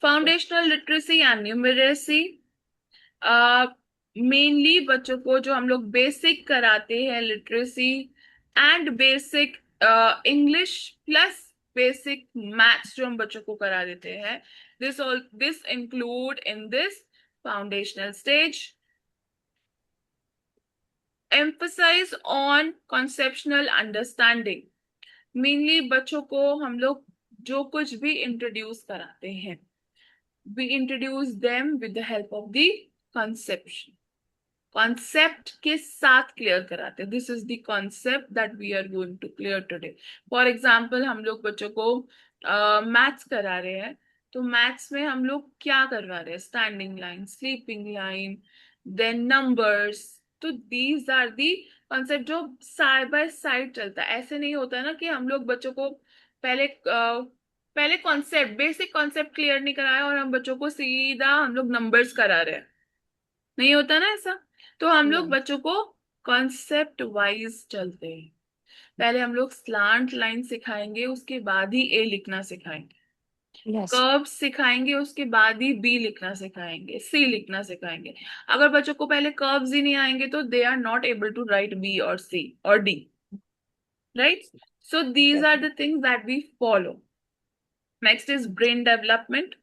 Foundational literacy and numeracy. Mainly बच्चों को जो हम लोग बेसिक कराते हैं literacy and basic English plus basic maths जो हम बच्चों को करा देते हैं. This include in this foundational stage. Emphasize on conceptual understanding. Mainly बच्चों को हम लोग जो कुछ भी इंट्रोड्यूस कराते हैं, we introduce them with the help of the conception. Concept के साथ क्लियर कराते हैं. This is the concept that we are going to clear today. For example हम लोग बच्चों को मैथ्स करा रहे हैं, तो मैथ्स में हम लोग क्या करवा रहे हैं? Standing line, sleeping line, then numbers. तो दीज आर दी कॉन्सेप्ट जो साइड बाय साइड चलता है. ऐसे नहीं होता ना कि हम लोग बच्चों को पहले कॉन्सेप्ट बेसिक कॉन्सेप्ट क्लियर नहीं कराया और हम बच्चों को सीधा हम लोग नंबर्स करा रहे हैं. नहीं होता ना ऐसा. तो हम लोग बच्चों को कॉन्सेप्ट वाइज चलते हैं. पहले हम लोग स्लांट लाइन सिखाएंगे, उसके बाद ही ए लिखना सिखाएंगे। Yes. कर्व सिखाएंगे, उसके बाद ही बी लिखना सिखाएंगे, सी लिखना सिखाएंगे। अगर बच्चों को पहले कर्व्स ही नहीं आएंगे तो they are not able to write B और सी और D, right? So these are the things that we follow. Next is brain development.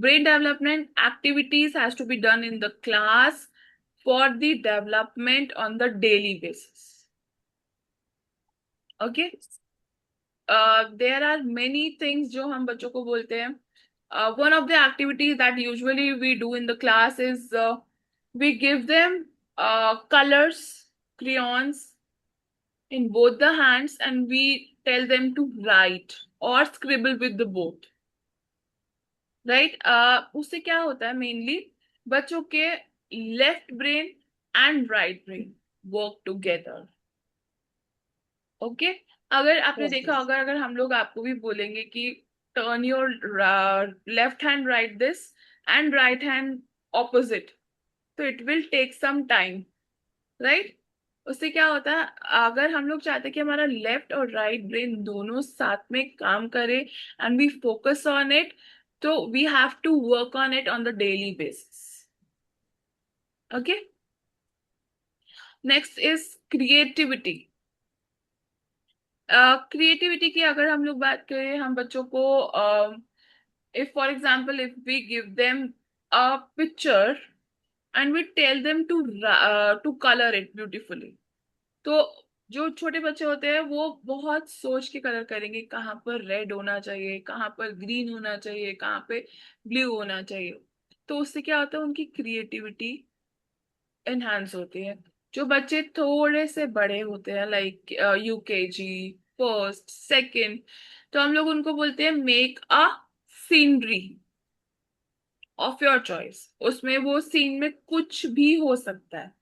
Brain development activities has to be done in the class for the development on the daily basis. Okay. There are many things जो हम बच्चों को बोलते हैं. One of the activities that usually we do in the class is we give them colors, crayons in both the hands, and we tell them to write or scribble with the board. Right? उससे क्या होता है, mainly बच्चों के left brain and right brain work together. Okay, अगर आपने Yes, देखा yes. होगा, अगर हम लोग आपको भी बोलेंगे कि turn your left hand right this and right hand opposite, तो it will take some time, right? उससे क्या होता है, अगर हम लोग चाहते हैं कि हमारा लेफ्ट और राइट ब्रेन दोनों साथ में काम करे and we focus on it, तो we have to work on it on the daily basis. Okay, next is creativity. Creativity की अगर हम लोग बात करें, हम बच्चों को if for example if we give them a picture and we tell them to colour it beautifully, तो जो छोटे बच्चे होते हैं वो बहुत सोच के कलर करेंगे, कहाँ पर रेड होना चाहिए, कहाँ पर ग्रीन होना चाहिए, कहाँ पे ब्लू होना चाहिए. तो उससे क्या होता है, उनकी क्रिएटिविटी एनहांस होती है. जो बच्चे थोड़े से बड़े होते हैं, लाइक यूकेजी, फर्स्ट, सेकंड, तो हम लोग उनको बोलते हैं make a scenery of your choice. उसमें वो सीन में कुछ भी हो सकता है.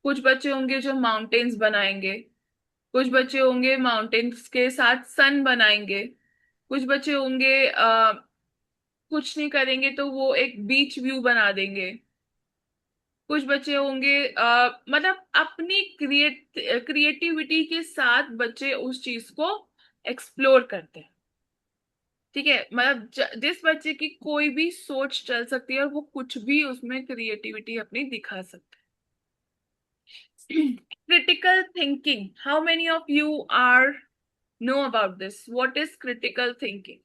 कुछ बच्चे होंगे जो माउंटेन्स बनाएंगे, कुछ बच्चे होंगे माउंटेन्स के साथ सन बनाएंगे, कुछ बच्चे होंगे कुछ नहीं करेंगे तो वो एक बीच व्यू बना देंगे, कुछ बच्चे होंगे मतलब अपनी क्रिएटिविटी के साथ बच्चे उस चीज को एक्सप्लोर करते हैं. ठीक है, मतलब जिस बच्चे की कोई भी सोच चल सकती है और वो कुछ भी उसमें क्रिएटिविटी अपनी दिखा सकता है. Critical thinking. How many of you know about this? What is critical thinking?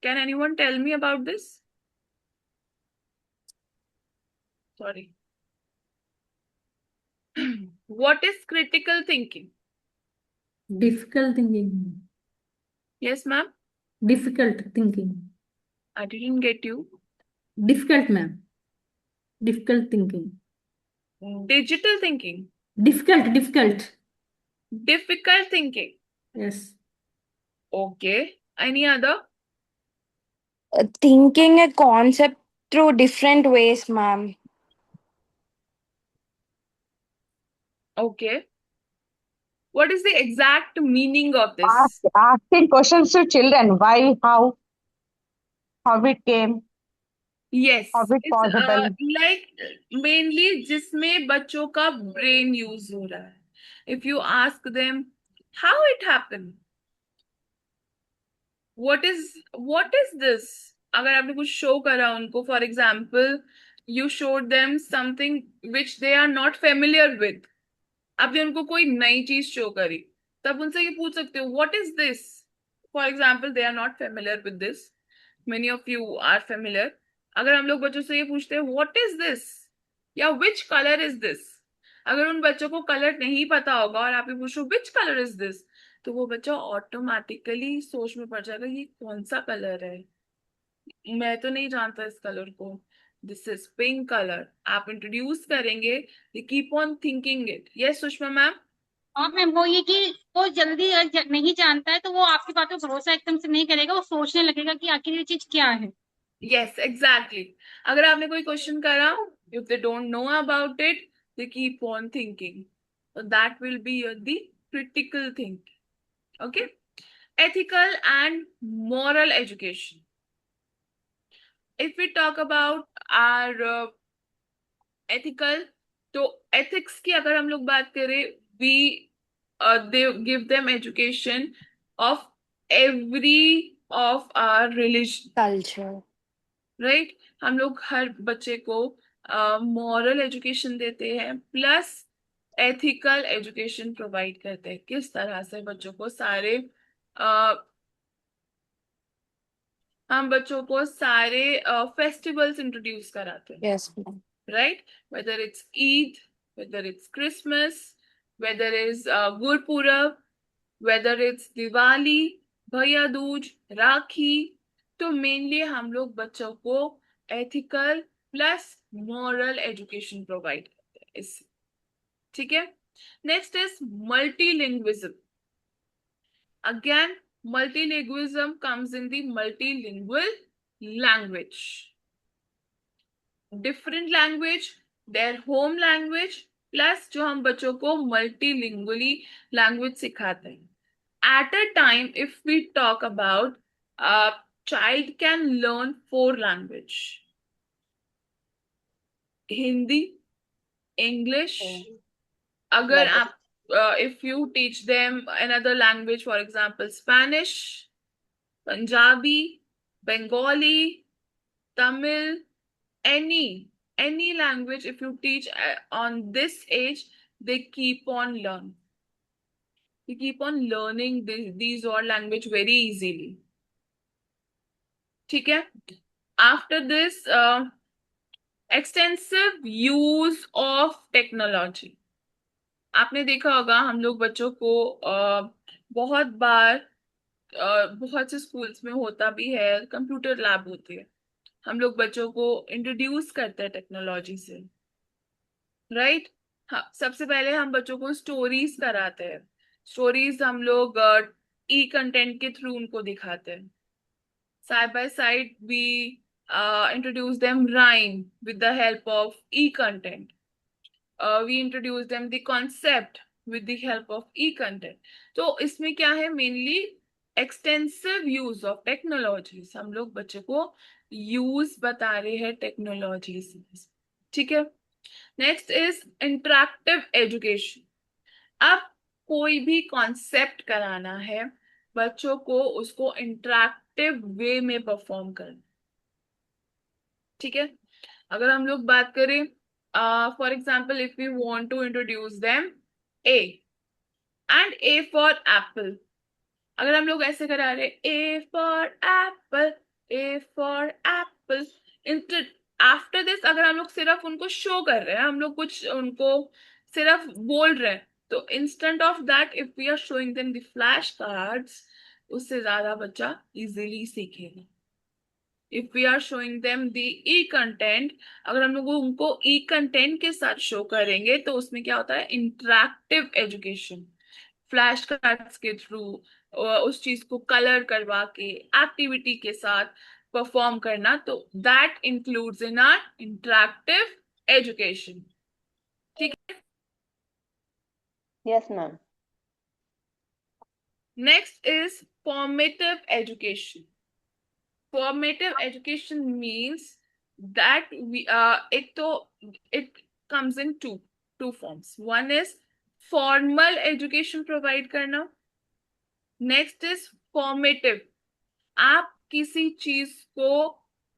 Can anyone tell me about this? Sorry. What is critical thinking? Difficult thinking. Yes, ma'am. Difficult thinking. I didn't get you. Difficult, ma'am. Difficult thinking. Digital thinking. Difficult. Difficult thinking. Yes. Okay. Any other? Thinking a concept through different ways, ma'am. Okay. What is the exact meaning of this? Asking questions to children. Why, how it came, Yes. how it It's possible. like mainly जिसमें बच्चों का brain use हो रहा है. If you ask them how it happened, what is this? अगर आपने कुछ show करा उनको, for example, you showed them something which they are not familiar with. आपने उनको कोई नई चीज शो करी, तब उनसे ये पूछ सकते हो what is this. For example they are not familiar with this, many of you are familiar. अगर हम लोग बच्चों से ये पूछते हैं व्हाट इज दिस या विच कलर इज दिस, अगर उन बच्चों को कलर नहीं पता होगा और आप ये पूछो विच कलर इज दिस, तो वो बच्चा ऑटोमेटिकली सोच में पड़ जाएगा ये कौन सा कलर है, मैं तो नहीं जानता इस कलर को. This is pink colour. आप इंट्रोड्यूस करेंगे, they keep on thinking it. Yes, Sushma ma'am. हाँ मैम, वो ये कि वो जल्दी नहीं जानता है तो वो आपकी बातों पर भरोसा एकदम से नहीं करेगा, वो सोचने लगेगा कि आखिर ये चीज क्या है. Yes, exactly. अगर आपने कोई क्वेश्चन करा, if they don't know about it, they keep on thinking. So that will be the critical thinking. Okay. Ethical and moral education. If we talk about our ethical, तो ethics की अगर हम लोग बात करें, we they give them education of every of our religion, Culture. Right. हम लोग हर बच्चे को मॉरल एजुकेशन देते हैं प्लस एथिकल एजुकेशन प्रोवाइड करते हैं. किस तरह से बच्चों को सारे हम बच्चों को सारे फेस्टिवल्स इंट्रोड्यूस कराते हैं, Yes, ma'am. right? Whether it's Eid, whether it's Christmas, whether it's Gurpurab, whether it's Diwali, Bhaiya Dooj, Rakhi. तो मेनली हम लोग बच्चों को ethical plus moral education provide करते हैं इससे. ठीक है. Next is मल्टीलिंग्विज्म. Again multilingualism comes in the multilingual language. Different language, their home language, plus जो हम बच्चों को multilingually language सिखाते हैं. At a time, if we talk about a child can learn 4 language: Hindi, English. अगर आप if you teach them another language, for example Spanish, Punjabi, Bengali, Tamil, any language, if you teach on this age, they keep on learning. They keep on learning these all language very easily. ठीक है. After this, extensive use of technology. आपने देखा होगा हम लोग बच्चों को बहुत बार बहुत से स्कूल्स में होता भी है, कंप्यूटर लैब होती है. हम लोग बच्चों को इंट्रोड्यूस करते हैं टेक्नोलॉजी से, राइट. हाँ, सबसे पहले हम बच्चों को स्टोरीज कराते हैं. स्टोरीज हम लोग ई कंटेंट के थ्रू उनको दिखाते हैं. Side by side we introduce them rhyme with the help of e content. We introduce them the concept with the help of e-content. तो इसमें क्या है, mainly extensive use of technologies. हम लोग बच्चे को यूज बता रहे हैं टेक्नोलॉजीज. ठीक है. Next is interactive education. अब कोई भी कॉन्सेप्ट कराना है बच्चों को, उसको इंटरैक्टिव वे में परफॉर्म करना. ठीक है. अगर हम लोग बात करें, for example, if we want to introduce them A and A for apple. अगर हम लोग ऐसे करा रहे A for apple, A for apple. After this अगर हम लोग सिर्फ उनको शो कर रहे हैं, हम लोग कुछ उनको सिर्फ बोल रहे हैं, तो instant of that if we are showing them the flash cards, उससे ज्यादा बच्चा इजीली सीखेगा. If we are showing them the e-content, अगर हम लोग उनको e-content के साथ शो करेंगे तो उसमें क्या होता है, इंटरैक्टिव एजुकेशन. फ्लैश कार्ड्स के थ्रू उस चीज को कलर करवा के एक्टिविटी के साथ परफॉर्म करना, तो that includes in are interactive education. ठीक है. Yes, ma'am. Next is formative education. Formative education means that we it comes in two forms. One is formal education provide करना. Next is formative. आप किसी चीज को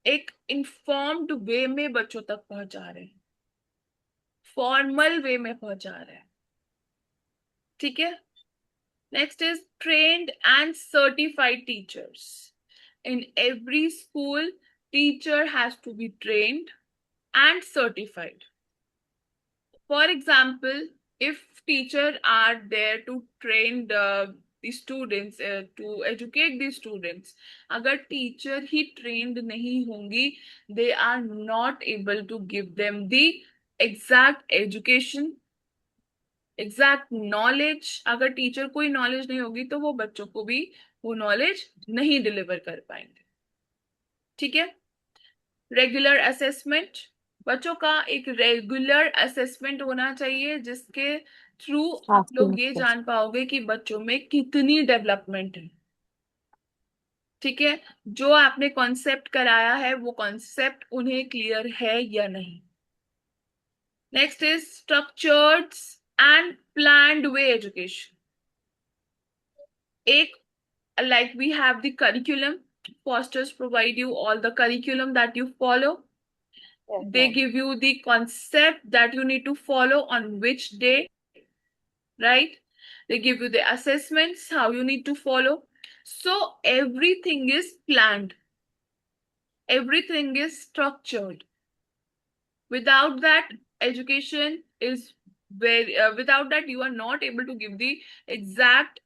एक informed way में बच्चों तक पहुंचा रहे हैं, formal way में पहुंचा रहे हैं. ठीक है. Next is trained and certified teachers. In every school, teacher has to be trained and certified. For example, if teacher are there to train the students, to educate the students, अगर teacher ही trained नहीं होंगी, they are not able to give them the exact education, exact knowledge. अगर teacher कोई knowledge नहीं होगी तो वो बच्चों को भी वो नॉलेज नहीं डिलीवर कर पाएंगे. ठीक है. Regular assessment. बच्चों का एक रेगुलर असेसमेंट होना चाहिए जिसके थ्रू आप लोग ये जान पाओगे कि बच्चों में कितनी डेवलपमेंट है. ठीक है. जो आपने कॉन्सेप्ट कराया है वो कॉन्सेप्ट उन्हें क्लियर है या नहीं. Next is structured and planned way education. एक, like we have the curriculum. Fosters provide you all the curriculum that you follow. Yes, They ma'am. give you the concept that you need to follow on which day, right? They give you the assessments, how you need to follow. So everything is planned, everything is structured. Without that, education is without that, you are not able to give the exact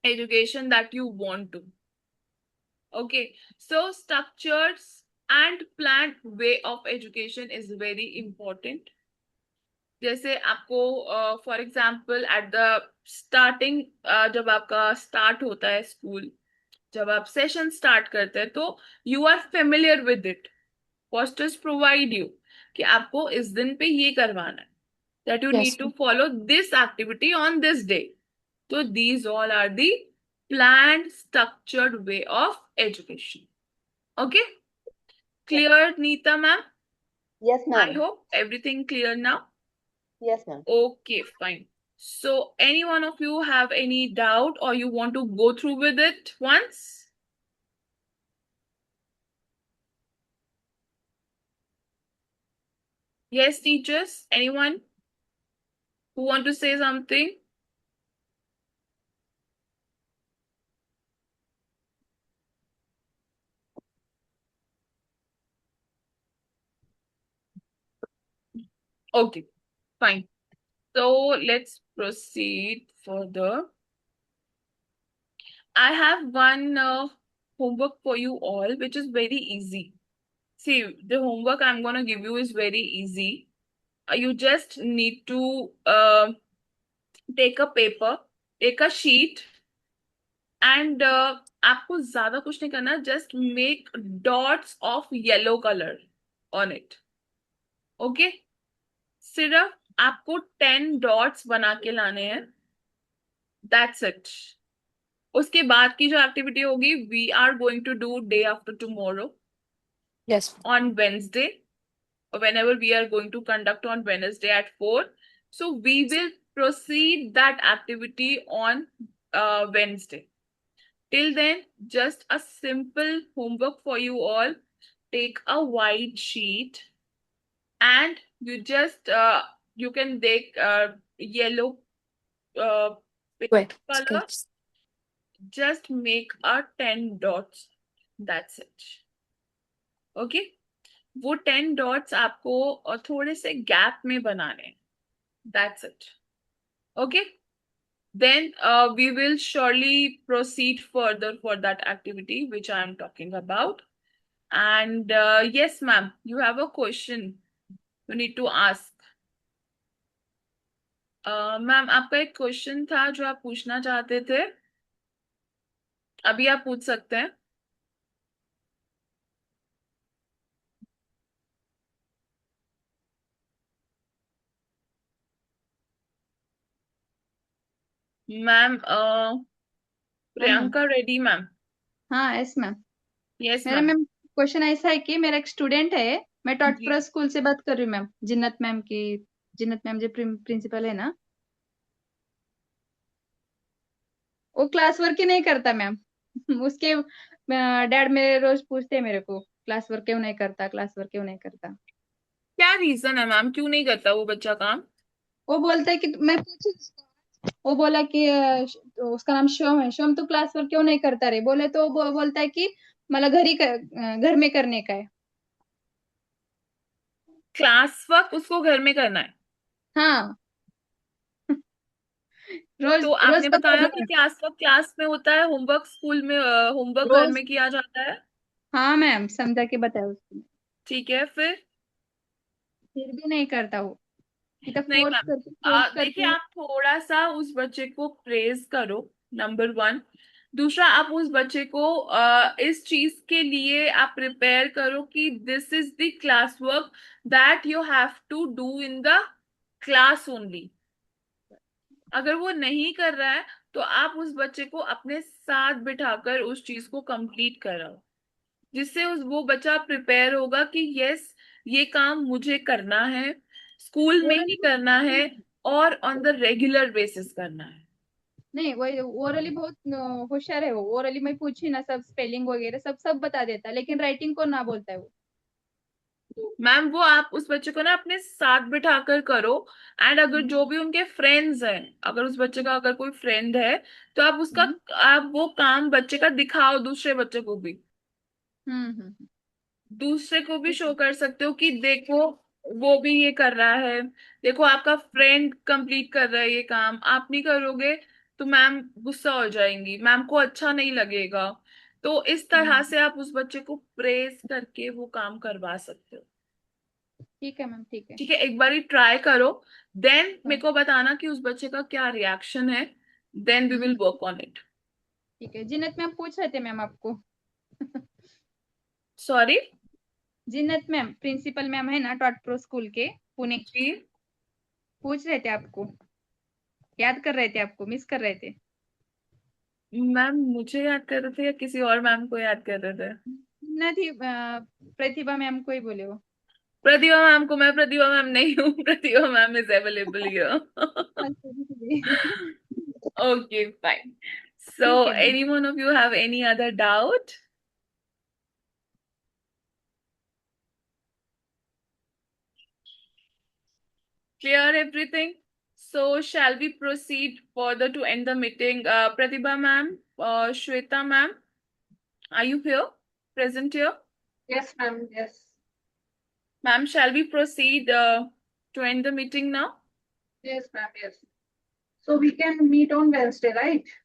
education that you want to. Okay, so structures and planned way of education is very important. जैसे आपको for example at the starting, जब आपका start होता है school, जब आप session start करते हैं, तो you are familiar with it. Posters provide you कि आपको इस दिन पे ये करवाना है, that you Yes, need to follow this activity on this day. So these all are the planned, structured way of education. Okay? Clear, Neeta ma'am? Yes, I ma'am. hope everything clear now. Yes, ma'am. Okay, fine. So any one of you have any doubt or you want to go through with it once? Yes, teachers, anyone who want to say something? Okay, fine. So let's proceed further. I have one homework for you all, which is very easy. See, the homework I'm going to give you is very easy. You just need to take a paper, take a sheet, and आपको ज्यादा कुछ नहीं करना, just make dots of yellow color on it. Okay? सिर्फ आपको 10 dots बना के लाने हैं. That's it. उसके बाद की जो एक्टिविटी होगी, we are going to do day after tomorrow yes. on Wednesday, whenever we are going to conduct on Wednesday at 4. So we will proceed that activity on Wednesday. Till then, just a simple homework for you all. Take a white sheet and you just you can take yellow Wait. color. Okay. Just make a 10 dots. That's it. Okay? वो 10 dots आपको थोड़े से gap में बनाने हैं. That's it. Okay? Then we will surely proceed further for that activity which I am talking about. And yes, ma'am, you have a question you need to ask. Ma'am, आपका एक question था जो आप पूछना चाहते थे. अभी आप पूछ सकते हैं. Ma'am, Priyanka Reddy ma'am. हाँ यस मैम. यस मेरा मैम. मैम क्वेश्चन ऐसा है कि मेरा एक स्टूडेंट है, मैं जी. टॉटपुरा स्कूल से बात कर रही हूँ मैम. जिन्नत मैम जो प्रिंसिपल है ना, वो क्लास वर्क ही नहीं करता मैम. उसके डैड मेरे रोज पूछते हैं मेरे को, क्लास वर्क क्यों नहीं करता, क्लास वर्क क्यों नहीं करता. क्या रीजन है मैम, क्यों नहीं करता वो बच्चा काम? वो बोलता है कि मैं पूछी उसको, वो बोला कि उसका नाम शिवम है, शिवम तो क्लास वर्क क्यों नहीं करता रे, बोले तो वो बोलता है कि मला घर में करने का है. क्लास वर्क उसको घर में करना है? हाँ. रोज तो रोज आपने बता बताया दो कि मैम. क्लास वर्क क्लास में होता है, होमवर्क स्कूल में, होमवर्क घर रोज. में किया जाता है. हाँ मैम, समझा के बताया उसको, ठीक है, फिर भी नहीं करता वो. इतना नहीं फोर्स मैम. करके फोर्स देखिए, करके. आप थोड़ा सा उस बच्चे को प्रेज करो, नंबर 1. दूसरा, आप उस बच्चे को इस चीज के लिए आप प्रिपेयर करो कि this is the class work that you have to do in the class only. अगर वो नहीं कर रहा है तो आप उस बच्चे को अपने साथ बिठाकर उस चीज को कंप्लीट कराओ, जिससे वो बच्चा प्रिपेयर होगा कि यस, ये काम मुझे करना है, स्कूल में ही करना है और ऑन द रेगुलर बेसिस करना है. नहीं, वो ओरली बहुत होशियार है। वो ओरली मैं पूछी ना, सब स्पेलिंग वगैरह सब सब बता देता है, लेकिन राइटिंग को ना बोलता है वो। मैम वो आप उस बच्चे को ना अपने साथ बिठाकर करो। एंड अगर जो भी उनके फ्रेंड्स हैं, अगर उस बच्चे का अगर कोई फ्रेंड है, तो आप उसका हम्म आप वो काम बच्चे का दिखाओ दूसरे बच्चे को भी। हम्म। दूसरे को भी ठीक शो है। कर सकते हो कि देखो वो भी ये कर रहा है, देखो आपका फ्रेंड कंप्लीट कर रहा है ये काम, आप नहीं करोगे तो मैम गुस्सा हो जाएंगी, मैम को अच्छा नहीं लगेगा। तो इस तरह से आप उस बच्चे को प्रेस करके वो काम करवा सकते हो। ठीक है मैम, ठीक है। ठीक है, एक बारी ट्राई करो, देन हाँ, मेरे को बताना कि उस बच्चे का क्या रिएक्शन है, then we will work on it. ठीक है। जिन्नत मैम पूछ रहे थे मैम आपको। Sorry. Jinnat ma'am principal ma'am है ना टॉट प्रो स्कूल के, पुणे, जी पूछ रहे थे आपको, याद कर रहे थे, आपको मिस कर रहे थे। मैम, मुझे याद कर रहे थे या किसी और मैम को याद कर रहे थे? ना थी प्रतिभा मैम को ही बोले वो। प्रतिभा मैम को? मैं प्रतिभा मैम नहीं हूँ। Pratibha ma'am is available here. अच्छा, इसलिए। Okay fine. सो ठीक है ma'am. Any one of you have any other doubt? Clear everything? So shall we proceed further to end the meeting? Pratibha ma'am, Shweta ma'am, are you here? Present here? Yes, ma'am. Yes. Ma'am, shall we proceed to end the meeting now? Yes, ma'am. Yes. So we can meet on Wednesday, right?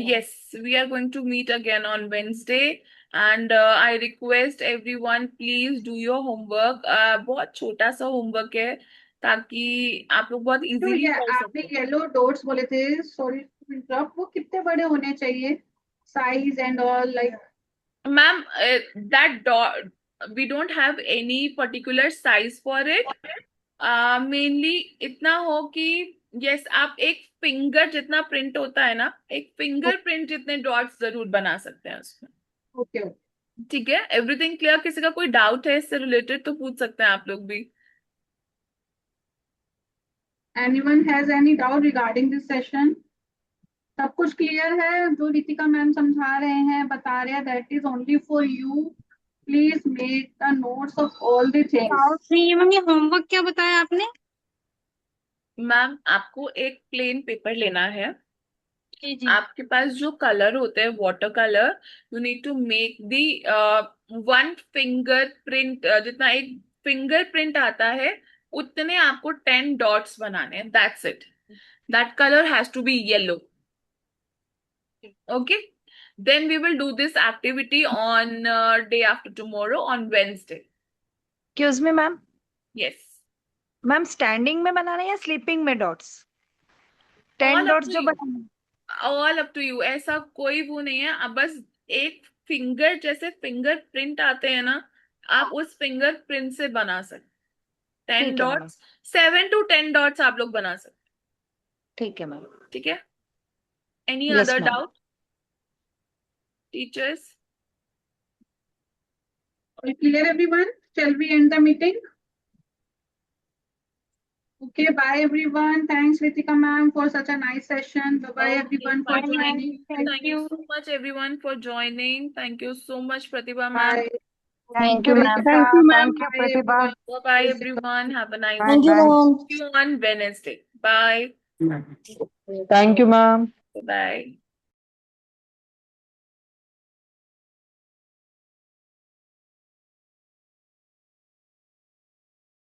Yes, we are going to meet again on Wednesday. And I request everyone, please do your homework. बहुत छोटा सा homework है, ताकि आप लोग बहुत तो easily ये कर आपने सको। येलो डॉट्स बोले थे, सॉरी टू इंटरप्ट, वो कितने बड़े होने चाहिए, size and all, like? Ma'am, that dot, we don't have any particular size for it. Mainly इतना हो कि यस, आप एक फिंगर जितना प्रिंट होता है ना, एक फिंगर प्रिंट जितने डॉट्स जरूर बना सकते हैं उसमें। ओके। ठीक है, एवरीथिंग क्लियर? किसी का कोई डाउट है इससे रिलेटेड तो पूछ सकते हैं आप लोग भी। Anyone has any doubt regarding this session? सब कुछ क्लियर है? जो रितिका मैम समझा रहे हैं, बता रहे हैं, that is only for you. Please make the notes of all the things. नहीं, ये मैम ये होमवर्क क्या बताया आपने? मैम, आपको एक प्लेन पेपर लेना है, जी जी। आपके पास जो कलर होते हैं water colour, you need to make the one finger print, जितना एक फिंगर प्रिंट आता है उतने आपको 10 डॉट्स बनाने हैं, that's it. That colour has to be yellow. Okay, then we will do this activity on day after tomorrow on Wednesday. Excuse me ma'am, Yes. Ma'am standing में बनाना है या स्लीपिंग में dots? 10 All up dots to जो you. बनाना है। All up to you. ऐसा कोई वो नहीं है, अब बस एक फिंगर, जैसे फिंगर प्रिंट आते हैं ना, आप उस फिंगर प्रिंट से बना सकते। 10 ठीक है मैम, डॉट्स, 7 to 10 डॉट्स आप लोग बना सकते। ठीक है मैम। ठीक है, any yes other ma'am. Doubt teachers? Clear everyone? Shall we end the meeting? Okay, bye everyone. Thanks Ritika ma'am for such a nice session. Bye bye everyone for Fine, ma'am. joining. Thank you so much everyone for joining. Thank you so much Pratibha ma'am. Bye. Thank you ma'am. Thank you, ma'am. Thank you Bye Pratibha. everyone. Bye bye everyone. Have a nice bye day. Bye. See you on Wednesday. Bye. Thank you, ma'am. Bye.